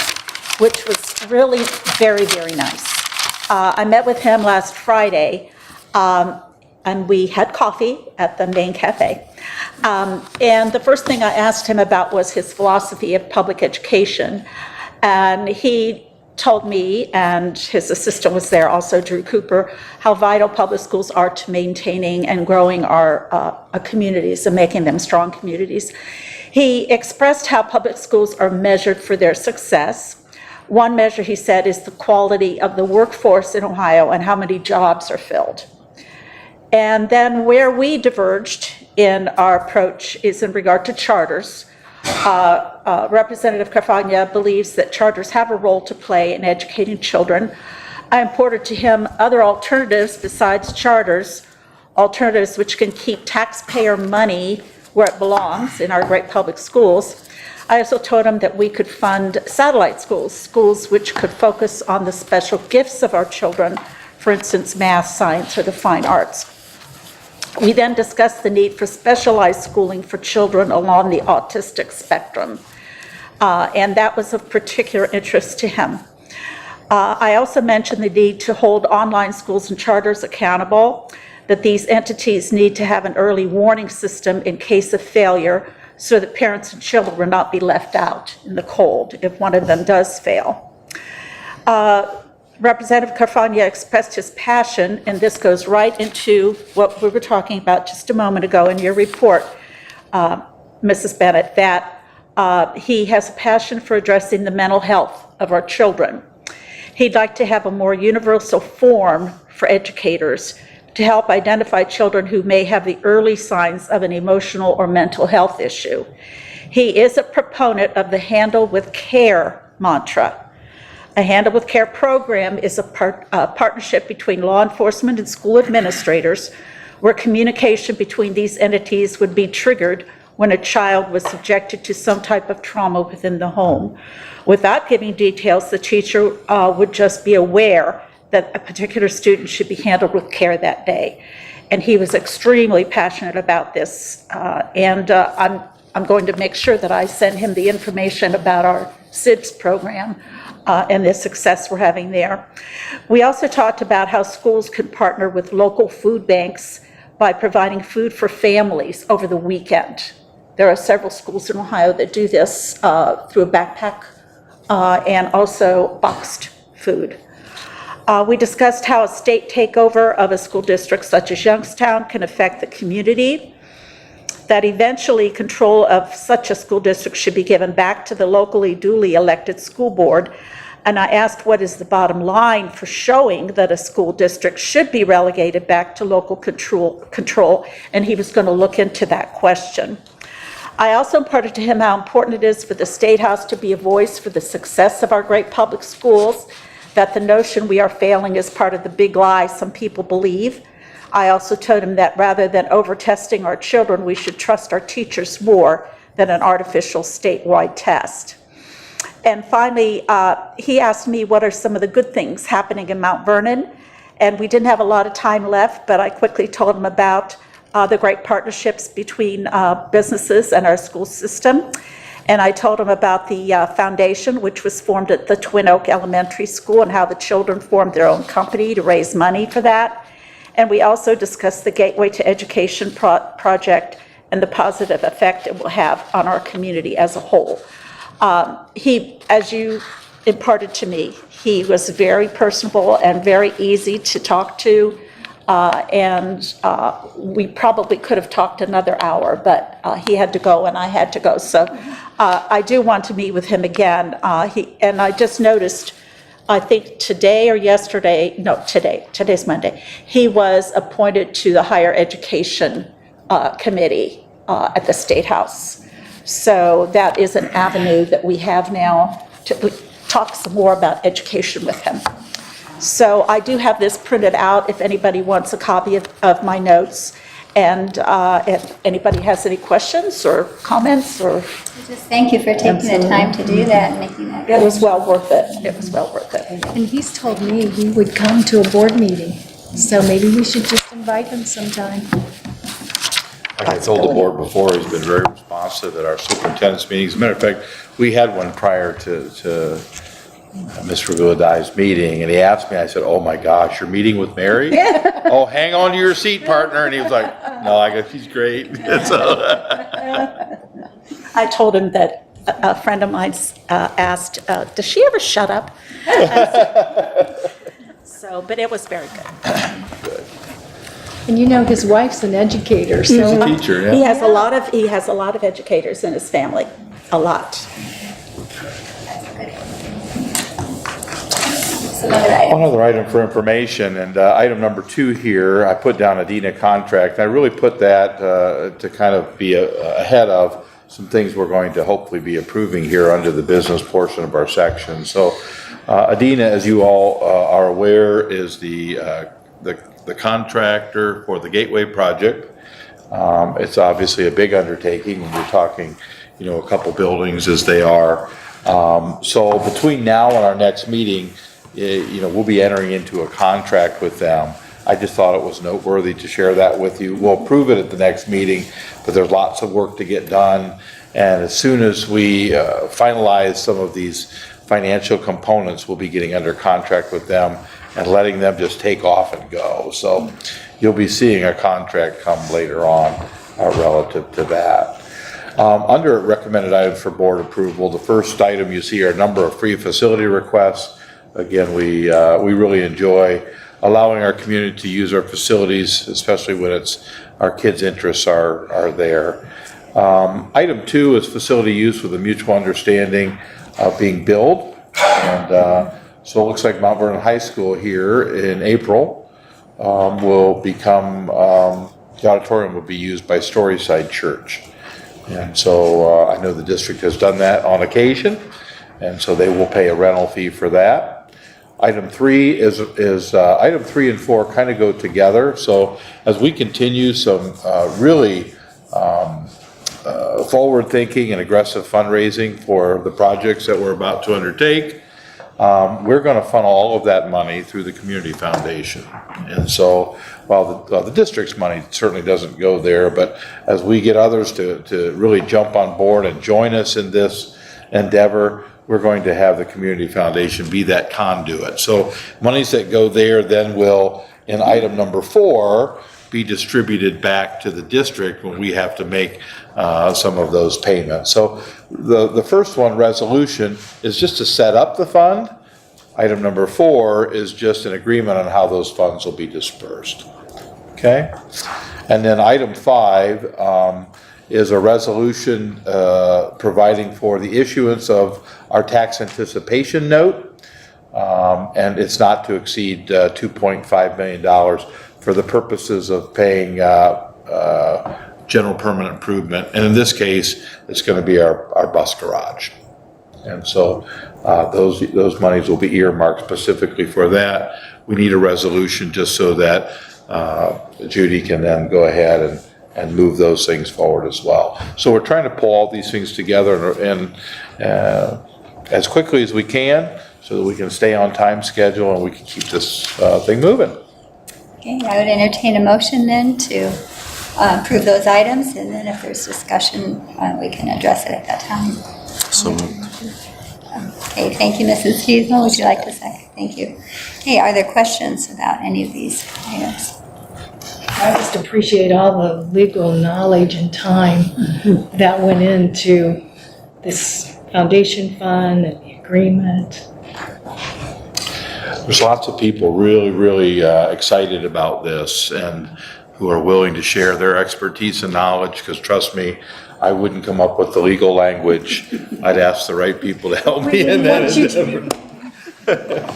which was really very, very nice. I met with him last Friday, and we had coffee at the main cafe. And the first thing I asked him about was his philosophy of public education. And he told me, and his assistant was there also, Drew Cooper, how vital public schools are to maintaining and growing our communities and making them strong communities. He expressed how public schools are measured for their success. One measure, he said, is the quality of the workforce in Ohio and how many jobs are filled. And then where we diverged in our approach is in regard to charters. Representative Carfagna believes that charters have a role to play in educating children. I imported to him other alternatives besides charters, alternatives which can keep taxpayer money where it belongs in our great public schools. I also told him that we could fund satellite schools, schools which could focus on the special gifts of our children, for instance, math, science, or the fine arts. We then discussed the need for specialized schooling for children along the autistic spectrum, and that was of particular interest to him. I also mentioned the need to hold online schools and charters accountable, that these entities need to have an early warning system in case of failure so that parents and children will not be left out in the cold if one of them does fail. Representative Carfagna expressed his passion, and this goes right into what we were talking about just a moment ago in your report, Mrs. Bennett, that he has a passion for addressing the mental health of our children. He'd like to have a more universal form for educators to help identify children who may have the early signs of an emotional or mental health issue. He is a proponent of the Handle with Care mantra. A Handle with Care program is a partnership between law enforcement and school administrators where communication between these entities would be triggered when a child was subjected to some type of trauma within the home. Without giving details, the teacher would just be aware that a particular student should be handled with care that day. And he was extremely passionate about this. I'm going to make sure that I send him the information about our SIBS program and the success we're having there. We also talked about how schools can partner with local food banks by providing food for families over the weekend. There are several schools in Ohio that do this through a backpack and also boxed food. We discussed how a state takeover of a school district such as Youngstown can affect the community, that eventually control of such a school district should be given back to the locally duly elected school board. And I asked what is the bottom line for showing that a school district should be relegated back to local control, and he was going to look into that question. I also imparted to him how important it is for the State House to be a voice for the success of our great public schools, that the notion we are failing is part of the big lie some people believe. I also told him that rather than over-testing our children, we should trust our teachers more than an artificial statewide test. And finally, he asked me what are some of the good things happening in Mount Vernon, and we didn't have a lot of time left, but I quickly told him about the great partnerships between businesses and our school system. And I told him about the foundation, which was formed at the Twin Oak Elementary School, and how the children formed their own company to raise money for that. And we also discussed the Gateway to Education project and the positive effect it will have on our community as a whole. He, as you imparted to me, he was very personable and very easy to talk to. We probably could have talked another hour, but he had to go and I had to go. So I do want to meet with him again. And I just noticed, I think today or yesterday, no, today's Monday, he was appointed to the Higher Education Committee at the State House. So that is an avenue that we have now to talk some more about education with him. So I do have this printed out if anybody wants a copy of my notes. And if anybody has any questions or comments or... Just thank you for taking the time to do that and making that. It was well worth it. It was well worth it. And he's told me he would come to a board meeting, so maybe we should just invite him sometime. Like I told the board before, he's been very responsive at our superintendent's meetings. As a matter of fact, we had one prior to Mr. Villadai's meeting, and he asked me, I said, oh my gosh, you're meeting with Mary? Oh, hang on to your seat, partner. And he was like, no, I guess she's great. So, I told him that a friend of mine asked, does she ever shut up? So, but it was very good. And you know, his wife's an educator, so. He's a teacher, yeah. He has a lot of educators in his family, a lot. One other item for information, and item number 2 here, I put down Adina contract. And I really put that to kind of be ahead of some things we're going to hopefully be approving here under the business portion of our section. So Adina, as you all are aware, is the contractor for the Gateway project. It's obviously a big undertaking when you're talking, a couple buildings as they are. So between now and our next meeting, we'll be entering into a contract with them. I just thought it was noteworthy to share that with you. We'll approve it at the next meeting, but there's lots of work to get done. And as soon as we finalize some of these financial components, we'll be getting under contract with them and letting them just take off and go. So you'll be seeing a contract come later on relative to that. Under recommended items for board approval, the first item you see are a number of free facility requests. Again, we really enjoy allowing our community to use our facilities, especially when our kids' interests are there. Item 2 is facility use with a mutual understanding of being billed. And so it looks like Mount Vernon High School here in April will become, the auditorium will be used by Storyside Church. And so I know the district has done that on occasion, and so they will pay a rental fee for that. Item 3 is item 3 and 4 kind of go together. So as we continue some really forward-thinking and aggressive fundraising for the projects that we're about to undertake, we're going to funnel all of that money through the Community Foundation. And so while the district's money certainly doesn't go there, but as we get others to really jump on board and join us in this endeavor, we're going to have the Community Foundation be that conduit. So monies that go there then will, in item number 4, be distributed back to the district when we have to make some of those payments. So the first one, resolution, is just to set up the fund. Item number 4 is just an agreement on how those funds will be dispersed. Okay? And then item 5 is a resolution providing for the issuance of our tax anticipation note, and it's not to exceed $2.5 million for the purposes of paying general permanent improvement, and in this case, it's going to be our bus garage. And so those monies will be earmarked specifically for that. We need a resolution just so that Judy can then go ahead and move those things forward as well. So we're trying to pull all these things together and as quickly as we can so that we can stay on time schedule and we can keep this thing moving. Okay, I would entertain a motion then to approve those items, and then if there's discussion, we can address it at that time. So Okay, thank you, Mrs. Feasel. Would you like to say? Thank you. Okay, are there questions about any of these items? I just appreciate all the legal knowledge and time that went into this foundation fund and the agreement. There's lots of people really excited about this and who are willing to share their expertise and knowledge, because trust me, I wouldn't come up with the legal language. I'd ask the right people to help me in that endeavor. Okay,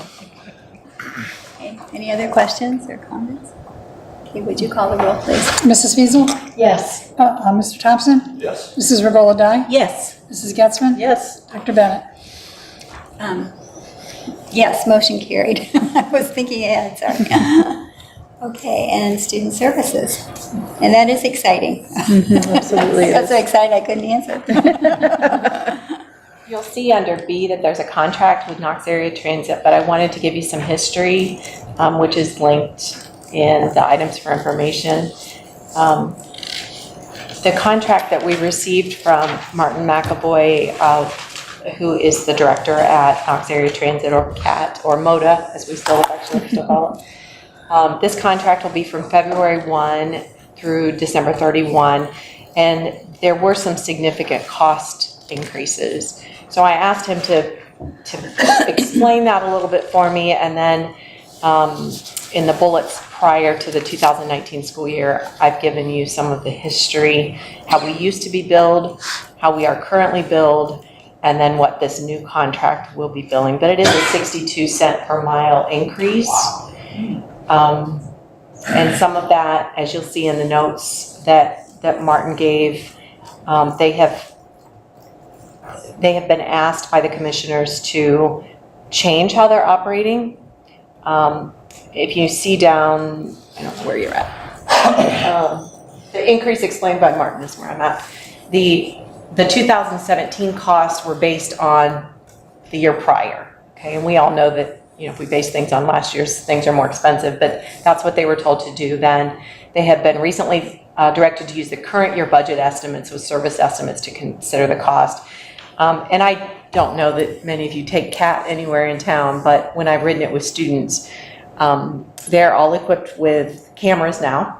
any other questions or comments? Okay, would you call the roll, please? Mrs. Feasel? Yes. Mr. Thompson? Yes. Mrs. Regola Dye? Yes. Mrs. Getzmann? Yes. Dr. Bennett? Yes, motion carried. I was thinking ahead, sorry. Okay, and student services. And that is exciting. Absolutely. That's so exciting I couldn't answer. You'll see under B that there's a contract with Knox Area Transit, but I wanted to give you some history, which is linked in the items for information. The contract that we received from Martin McAvoy, who is the director at Knox Area Transit, or CAT, or MODA, as we still call it. This contract will be from February 1 through December 31, and there were some significant cost increases. So I asked him to explain that a little bit for me, and then in the bullets prior to the 2019 school year, I've given you some of the history, how we used to be billed, how we are currently billed, and then what this new contract will be billing. But it is a 62-cent per mile increase. And some of that, as you'll see in the notes that Martin gave, they have been asked by the commissioners to change how they're operating. If you see down, I don't know where you're at. The increase explained by Martin is where I'm at. The 2017 costs were based on the year prior, okay? And we all know that, if we base things on last year's, things are more expensive, but that's what they were told to do then. They have been recently directed to use the current year budget estimates with service estimates to consider the cost. And I don't know that many of you take CAT anywhere in town, but when I've ridden it with students, they're all equipped with cameras now,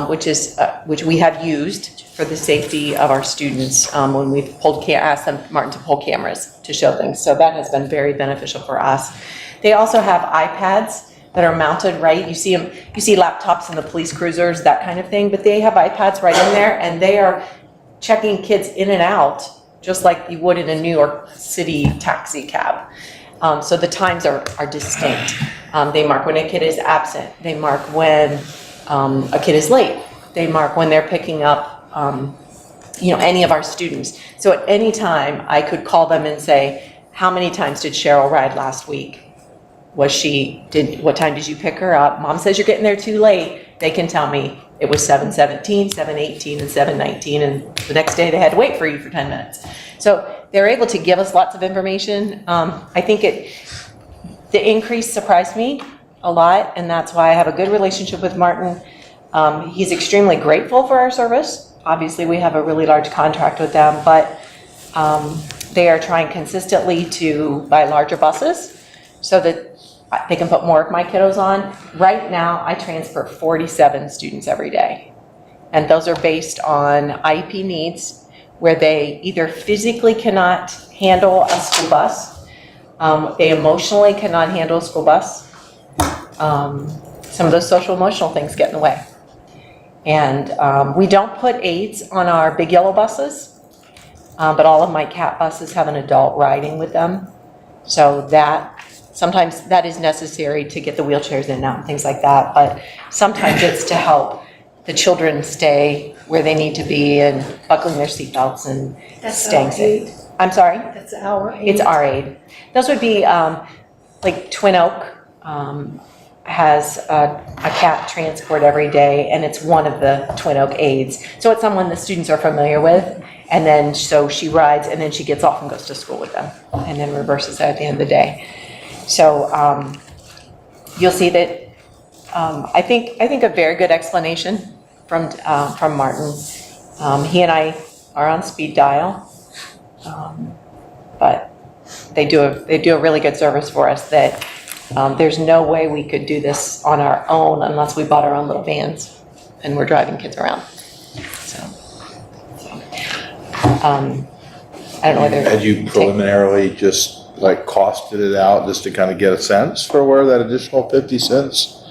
which we have used for the safety of our students when we've asked them, Martin, to pull cameras to show things. So that has been very beneficial for us. They also have iPads that are mounted right. You see laptops in the police cruisers, that kind of thing, but they have iPads right in there, and they are checking kids in and out just like you would in a New York City taxi cab. So the times are distinct. They mark when a kid is absent. They mark when a kid is late. They mark when they're picking up any of our students. So at any time, I could call them and say, how many times did Cheryl ride last week? What time did you pick her up? Mom says you're getting there too late. They can tell me it was 7:17, 7:18, and 7:19, and the next day they had to wait for you for 10 minutes. So they're able to give us lots of information. I think the increase surprised me a lot, and that's why I have a good relationship with Martin. He's extremely grateful for our service. Obviously, we have a really large contract with them, but they are trying consistently to buy larger buses so that they can put more of my kiddos on. Right now, I transfer 47 students every day. And those are based on IEP needs where they either physically cannot handle a school bus, they emotionally cannot handle a school bus. Some of those social emotional things get in the way. And we don't put aids on our big yellow buses, but all of my CAT buses have an adult riding with them. So sometimes that is necessary to get the wheelchairs in and out and things like that, but sometimes it's to help the children stay where they need to be and buckling their seatbelts and staying safe. I'm sorry? That's our aid. It's our aid. Those would be like Twin Oak has a CAT transport every day, and it's one of the Twin Oak aids. So it's someone the students are familiar with, and then so she rides, and then she gets off and goes to school with them, and then reverses at the end of the day. So you'll see that I think a very good explanation from Martin. He and I are on speed dial, but they do a really good service for us. That there's no way we could do this on our own unless we bought our own little vans and we're driving kids around. I don't know whether Had you preliminarily just like costed it out just to kind of get a sense for where that additional 50 cents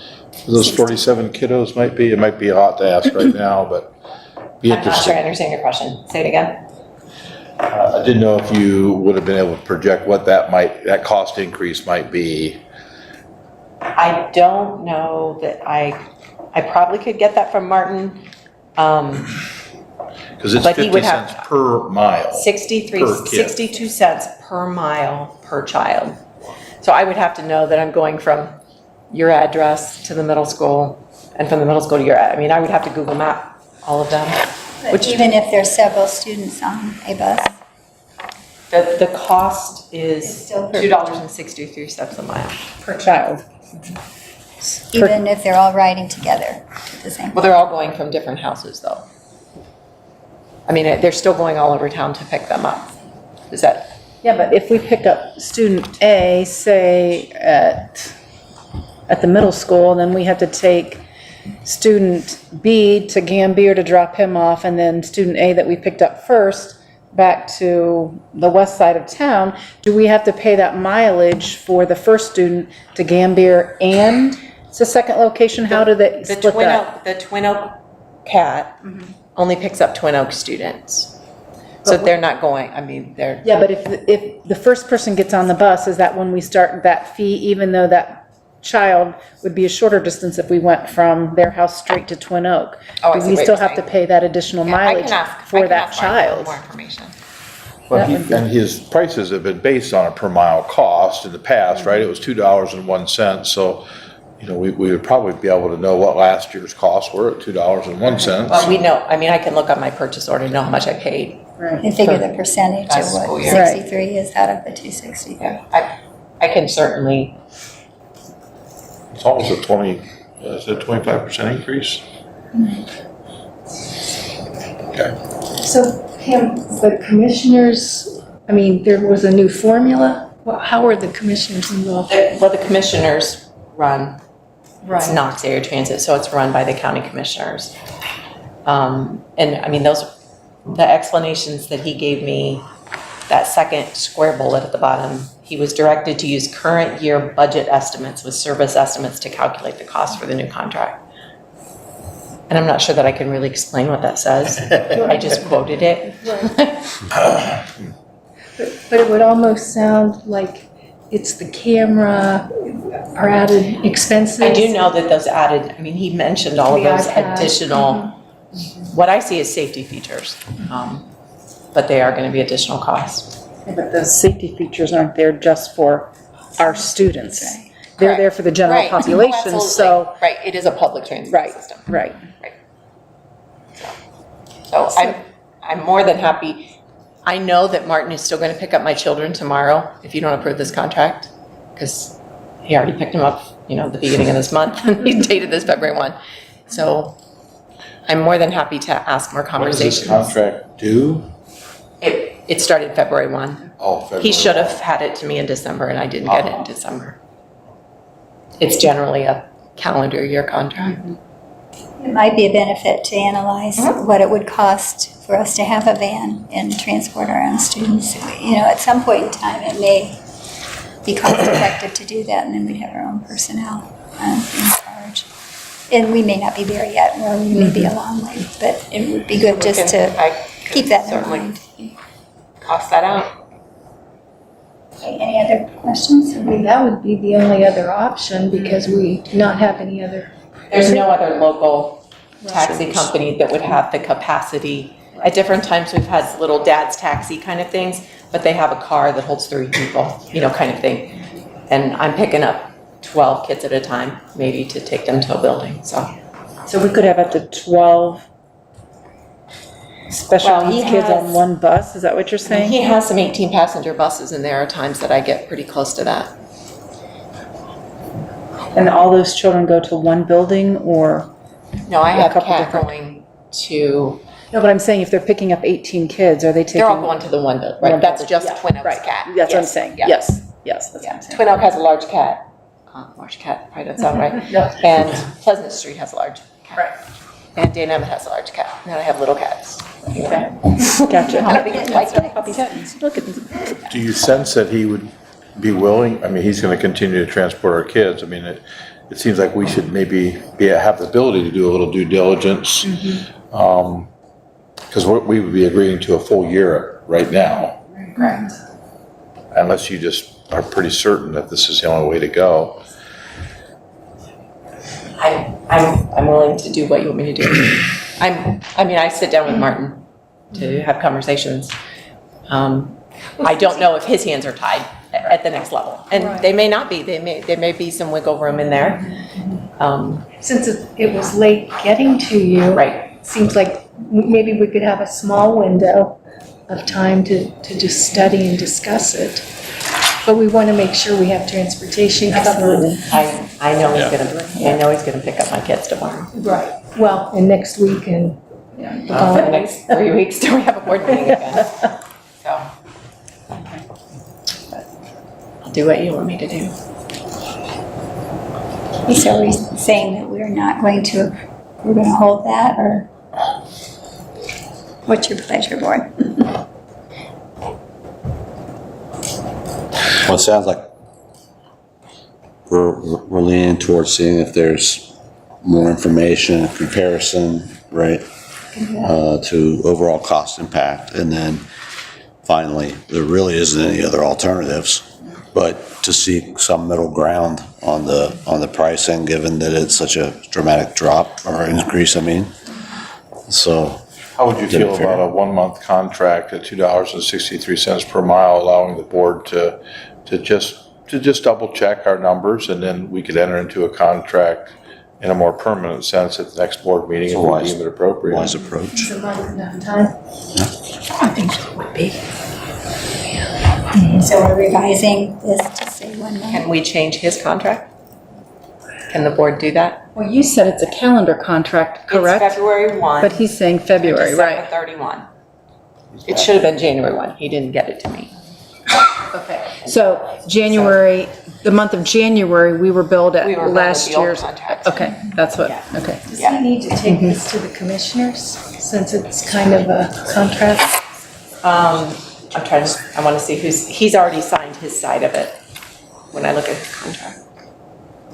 for those 47 kiddos might be? It might be a lot to ask right now, but be I'm not interesting. sure I understand your question. Say it again. I didn't know if you would have been able to project what that cost increase might be. I don't know that I probably could get that from Martin. Because it's 50 cents per mile. 62 cents per mile per child. So I would have to know that I'm going from your address to the middle school and from the middle school to your, I would have to Google map all of them. But even if there's several students on a bus? The cost is $2.63 a mile. Per child. Even if they're all riding together to the same? Well, they're all going from different houses though. They're still going all over town to pick them up. Is that? Yeah, but if we pick up student A, say at the middle school, then we have to take student B to Gambier to drop him off, and then student A that we picked up first, back to the west side of town, do we have to pay that mileage for the first student to Gambier and it's a second location? How do they The split that? The Twin Oak Cat only picks up Twin Oak students. So they're not going, I mean, they're. Yeah, but if the first person gets on the bus, is that when we start that fee, even though that child would be a shorter distance if we went from their house straight to Twin Oak? Oh, I Do see we what still you're have to saying. pay that additional mileage for that child? More information. Well, and his prices have been based on a per mile cost in the past, right? It was $2.01, so, you know, we would probably be able to know what last year's costs were at $2.01. Well, we know, I mean, I can look on my purchase order and know how much I paid. And figure the percentage of Last school what year. 63 is out of the 260. I can certainly, It's almost a 25% increase? Okay. So Pam, the commissioners, I mean, there was a new formula. Well, how are the commissioners involved? well, the commissioners run, it's Right. Knox Area Transit, so it's run by the county commissioners. And I mean, the explanations that he gave me, that second square bullet at the bottom, he was directed to use current year budget estimates with service estimates to calculate the cost for the new contract. And I'm not sure that I can really explain what that says. I just quoted it. But it would almost sound like it's the camera or added expenses. I do know that those added, I mean, he mentioned all of The those iPad. additional, what I see is safety features, but they are going to be additional costs. But those safety features aren't there just for our students. They're Correct. there for the general Right. population, Absolutely. so. Right, it is a public transit system. Right. So I'm more than happy. I know that Martin is still going to pick up my children tomorrow if you don't approve this contract, because he already picked them up, you know, the beginning of this month. He dated this February 1. So I'm more than happy to ask more When does this conversations. contract due? It started February 1. Oh, February. He should have had it to me in December, and I didn't get it in December. It's generally a calendar year contract. It might be a benefit to analyze what it would cost for us to have a van and transport our own students. You know, at some point in time, it may be cost effective to do that, and then we'd have our own personnel in charge. And we may not be there yet, or we may be a long way, but it would be good just to keep that in mind. Cost that out. Okay, any other questions? I mean, that would be the only other option because we do not have any other. There's no other local taxi company that would have the capacity. At different times, we've had little dad's taxi kind of things, but they have a car that holds 3 people, you know, kind of thing. And I'm picking up 12 kids at a time, maybe to take them to a building, so. So we could have up to 12 special Well, he needs kids on has- one bus, is that what you're saying? He has some 18-passenger buses, and there are times that I get pretty close to that. And all those children go to one building or? No, I a have couple Cat different- going to, No, but I'm saying if they're picking up 18 kids, are they taking? they're all going to the one building, right? One That's building, just yeah, Twin Oaks right. Cat. That's what I'm Yes, saying, yeah. yes, yes, that's what I'm saying. Twin Oak has a large cat. Large cat, probably doesn't sound right. And Pleasant Street has a large cat. Right. And Dan Emmett has a large cat. And then I have little cats. Okay. Gotcha. I don't think it's like Look at Do you sense that he would be willing, I mean, he's gonna continue to transport our kids, I mean, it seems like we should maybe have the ability to do a little due diligence. Because we would be agreeing to a full year right now, Correct. unless you just are pretty certain that this is the only way to go. I'm willing to do what you want me to do. I sit down with Martin to have conversations. I don't know if his hands are tied at the next level. And they may not be. There may be some wiggle room in there. Since it was late getting to you. Right. Seems like maybe we could have a small window of time to just study and discuss it. But we want to make sure we have transportation. Absolutely. I know he's gonna pick up my kids tomorrow. Right. Well, and next week and the For the next holidays. 3 weeks till we have a board meeting again. So. But I'll do what you want me to do. So are we saying that we're not going to, we're going to hold that, or what's your pleasure, board? So it sounds like we're leaning towards seeing if there's more information, comparison, right, to overall cost impact. And then finally, there really isn't any other alternatives, but to seek some middle ground on the pricing, given that it's such a dramatic drop or increase, I mean. So. How would you feel about a 1-month contract at $2.63 per mile, allowing the board to just double check our numbers, and then we could enter into a contract in a more permanent sense at the next board meeting if we deem it appropriate? Wise approach. Is it like enough time? I think so, it would be. So we're revising this to say 1 month. Can we change his contract? Can the board do that? Well, you said it's a calendar contract, correct? It's February 1. But he's saying February, December right? 31. It should have been January 1. He didn't get it to me. Okay. So January, the month of January, we were billed at We were billed last at the old year's. contract. Okay, that's what, okay. Does he need to take this to the commissioners, since it's kind of a contract? I want to see he's already signed his side of it when I look at his contract.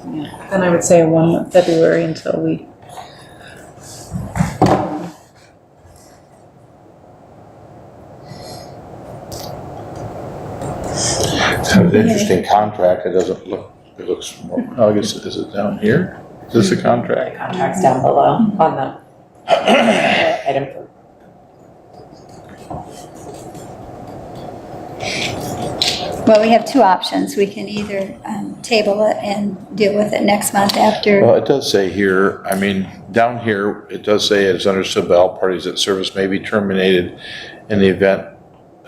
Then I would say 1 month, February, until we. Kind of an interesting contract. It doesn't look, it looks more, I guess, is it down here? Is this a contract? The contract's down below on the item for. Well, we have two options. We can either table it and deal with it next month after. Well, it does say here, I mean, down here, it does say it's understood by all parties that service may be terminated in the event.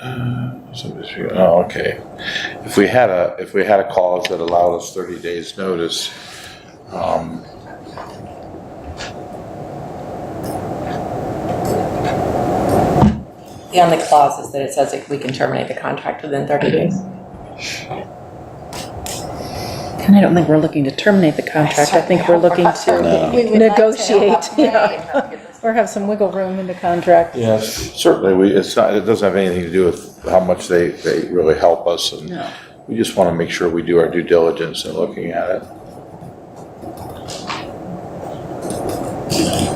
Oh, okay. If we had a clause that allowed us 30 days notice, The only clause is that it says that we can terminate the contract within 30 days. And I don't think we're looking to terminate the contract. I think we're looking to We would like to negotiate, help, right. or have some wiggle room in the contract. yes, certainly, it doesn't have anything to do with how much they really help us, and we just want to make sure we do our due diligence in looking at it.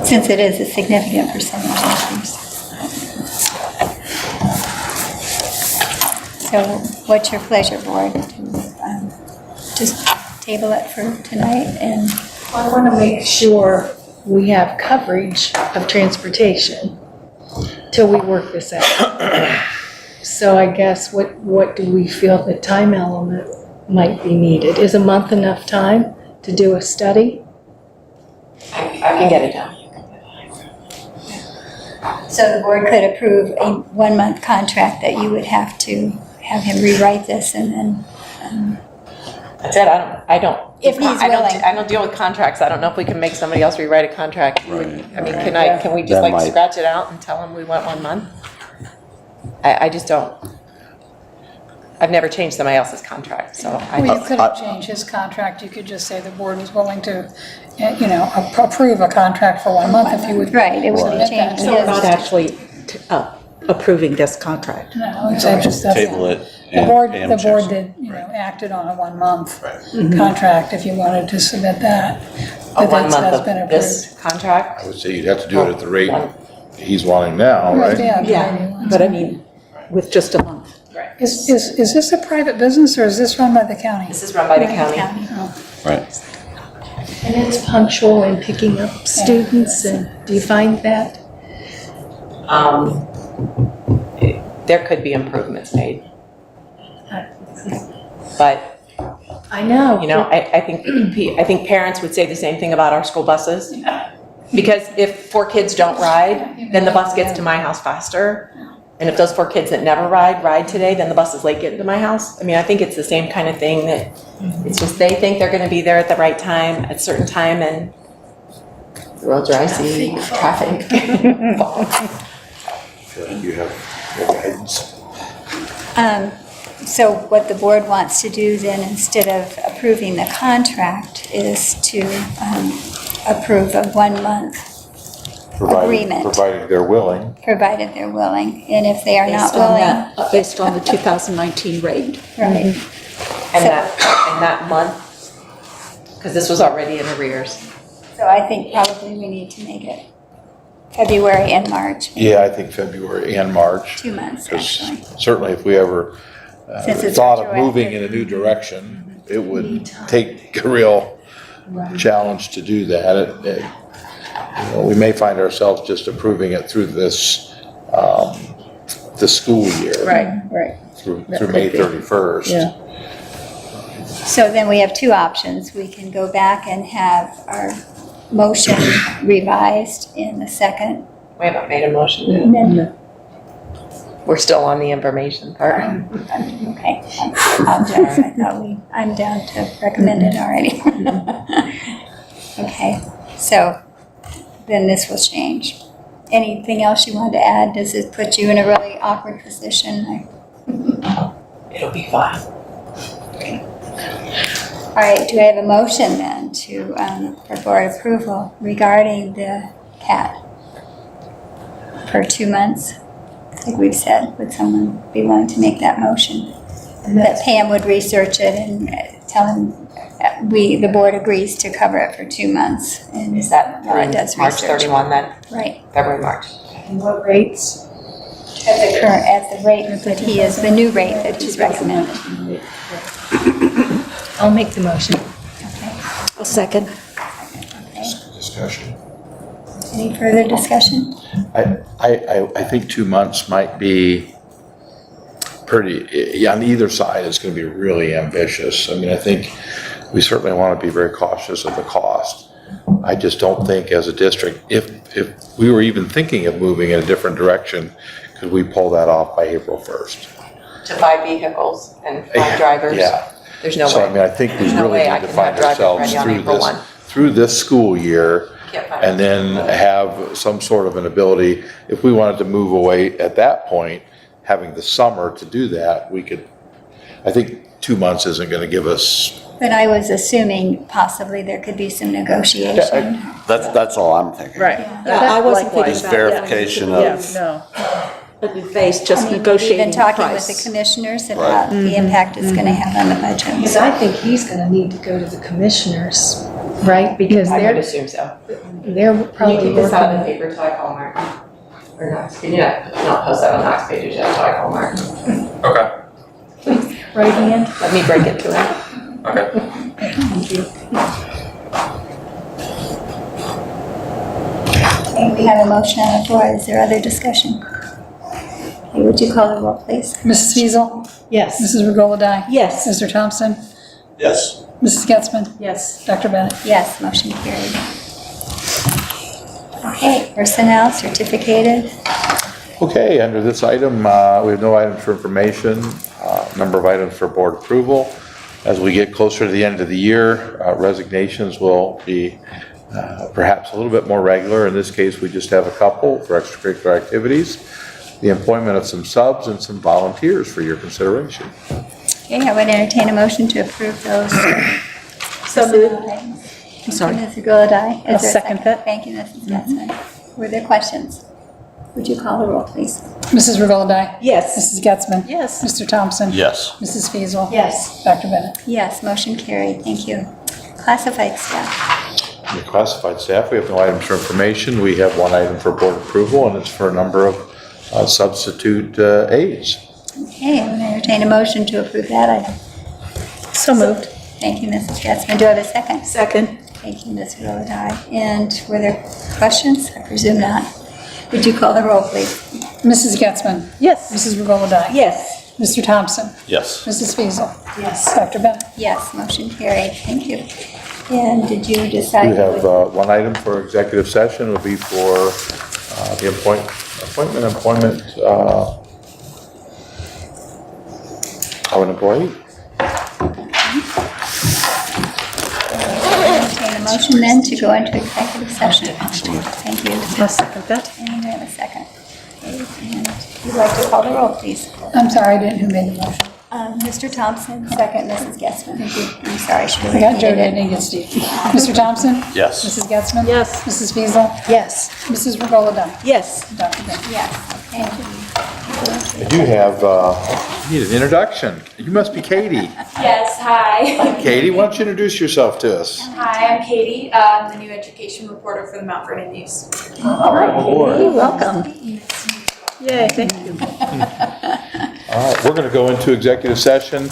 Since it is a significant percentage increase. So what's your pleasure, board? Just table it for tonight and. I want to make sure we have coverage of transportation till we work this out. So I guess what do we feel the time element might be needed? Is a month enough time to do a study? I can get it done. So the board could approve a 1 month contract that you would have to have him rewrite this and then. That's it. I don't. If he's willing. I don't deal with contracts. I don't know if we can make somebody else rewrite a contract. Right, I mean, right. can we just That like might- scratch it out and tell them we want 1 month? I just don't. I've never changed somebody else's contract, so I. Well, you couldn't change his contract, you could just say the board is willing to, approve a contract for 1 month if you would. Right, it would submit that change to So we're us. not actually approving this contract. No, it's just that's. Table it The and board, Pam the board checks it. did, acted on a 1 month contract if you wanted to submit that. A But 1 that's month been of approved. this contract? I would say you'd have to do it at the rate he's wanting now, right? Yeah, But I mean, with just a month. Is this a private business or is this run by the county? This is run by the county. Oh. Right. And it's punctual in picking up students, and do you find that? There could be improvements made. But, I know. I think parents would say the same thing about our school buses. Because if 4 kids don't ride, then the bus gets to my house faster. And if those 4 kids that never ride today, then the bus is late getting to my house. I mean, I think it's the same kind of thing that it's just they think they're gonna be there at the right time, at a certain time, and the roads are icy, traffic. You have guidance. So what the board wants to do then, instead of approving the contract, is to approve a 1 month agreement, Provided they're willing. provided they're willing. And if they are not willing, Based on the 2019 rate. right. And that month, because this was already in arrears. So I think probably we need to make it February and March. Yeah, I think February and March. 2 months, Because actually. certainly if we ever Since it's thought of moving retroactive. in a new direction, it would take a real challenge to do that. You know, we may find ourselves just approving it through this school year. Right. Through That May could be. 31st. Yeah. So then we have two options. We can go back and have our motion revised in the second. We haven't made a motion. And then- We're still on the information part. Okay, I'll just, I'm down to recommend it already. Okay, so then this will change. Anything else you want to add? Does it put you in a really awkward position? It'll be fine. All right, do I have a motion then to, for board approval regarding the CAT for 2 months? Like we've said, would someone be willing to make that motion? That Pam would research it and tell him, the board agrees to cover it for 2 months. And Is that Laura does March research. 31 then? Right. February, March. And what rates? At the rate that he is, the new rate that he's recommended. I'll make the motion. A second. Discussion. Any further discussion? I think 2 months might be pretty, on either side, it's going to be really ambitious. I mean, I think we certainly want to be very cautious of the cost. I just don't think as a district, if we were even thinking of moving in a different direction, could we pull that off by April 1st? To 5 vehicles and 5 drivers? Yeah. There's no way. So I mean, I think we There's no really way I need to can find have drivers ourselves ready on through April 1. through this school year, Can't find and then have some sort of an ability, if we wanted to move away at that point, having the summer to do that, we could, I think 2 months isn't going to give us. But I was assuming possibly there could be some negotiation. That's all I'm thinking. Right. Yeah, I wasn't thinking Just about that. verification Yeah, of, no. Face, just I mean, negotiating we've been talking price. with the commissioners about the impact it's going to have on the budget. Because I think he's gonna need to go to the commissioners, right? Because I would they're assume so. probably Can you keep this out of the working. paper till I call Mark? Or Knox? Can you not post that on Knox pages yet till I call Mark? Okay. Right, Ian? Let me break it to him. Okay. Thank you. Okay, we have a motion on the floor. Is there other discussion? Okay, would you call the roll, please? Mrs. Fiesel, Yes. Mrs. Regola-Dye. Yes. Mr. Thompson, yes. Mrs. Getzmann, Yes. Dr. Bennett. Yes, motion carried. Okay, personnel certificated. Okay, under this item, we have no items for information, number of items for board approval. As we get closer to the end of the year, resignations will be perhaps a little bit more regular. In this case, we just have a couple for extracurricular activities, the employment of some subs and some volunteers for your consideration. Okay, I would entertain a motion to approve those. So moved. I'm sorry. Mrs. Regola-Dye. I'll second that. Thank you, Mrs. Getzmann. Were there questions? Would you call the roll, please? Mrs. Regola-Dye. Yes. Mrs. Getzmann. Yes. Mr. Thompson. Yes. Mrs. Fiesel. Yes. Dr. Bennett. Yes, motion carried. Thank you. Classified staff. The classified staff, we have no items for information. We have one item for board approval, and it's for a number of substitute aides. Okay, I would entertain a motion to approve that item. So moved. Thank you, Mrs. Getzmann. Do I have a second? Second. Thank you, Ms. Regola-Dye. And were there questions? I presume not. Would you call the roll, please? Mrs. Getzmann. Yes. Mrs. Regola-Dye. Yes. Mr. Thompson. Yes. Mrs. Fiesel. Yes. Dr. Bennett. Yes, motion carried. Thank you. And did you We decide? have one item for executive session, will be for the employment of an employee. Entertain a motion then to go into executive session. Thank you. I'll second that. And I have a second. Okay, and you'd like to call the roll, please? I'm sorry, I didn't, who made the motion? Mr. Thompson, second, Mrs. Getzmann. I'm sorry, I should have I got Joe, repeated didn't it. get Steve. Mr. Thompson. Yes. Mrs. Getzmann. Yes. Mrs. Fiesel. Yes. Mrs. Regola-Dye. Yes. Dr. Bennett. Yes, okay. I do have, need an introduction. You must be Katie. Yes, hi. Katie, why don't you introduce yourself to us? Hi, I'm Katie. I'm the new education reporter for the Mount Vernon News. All right, Katie, welcome. Yay, thank you. All right, we're going to go into executive session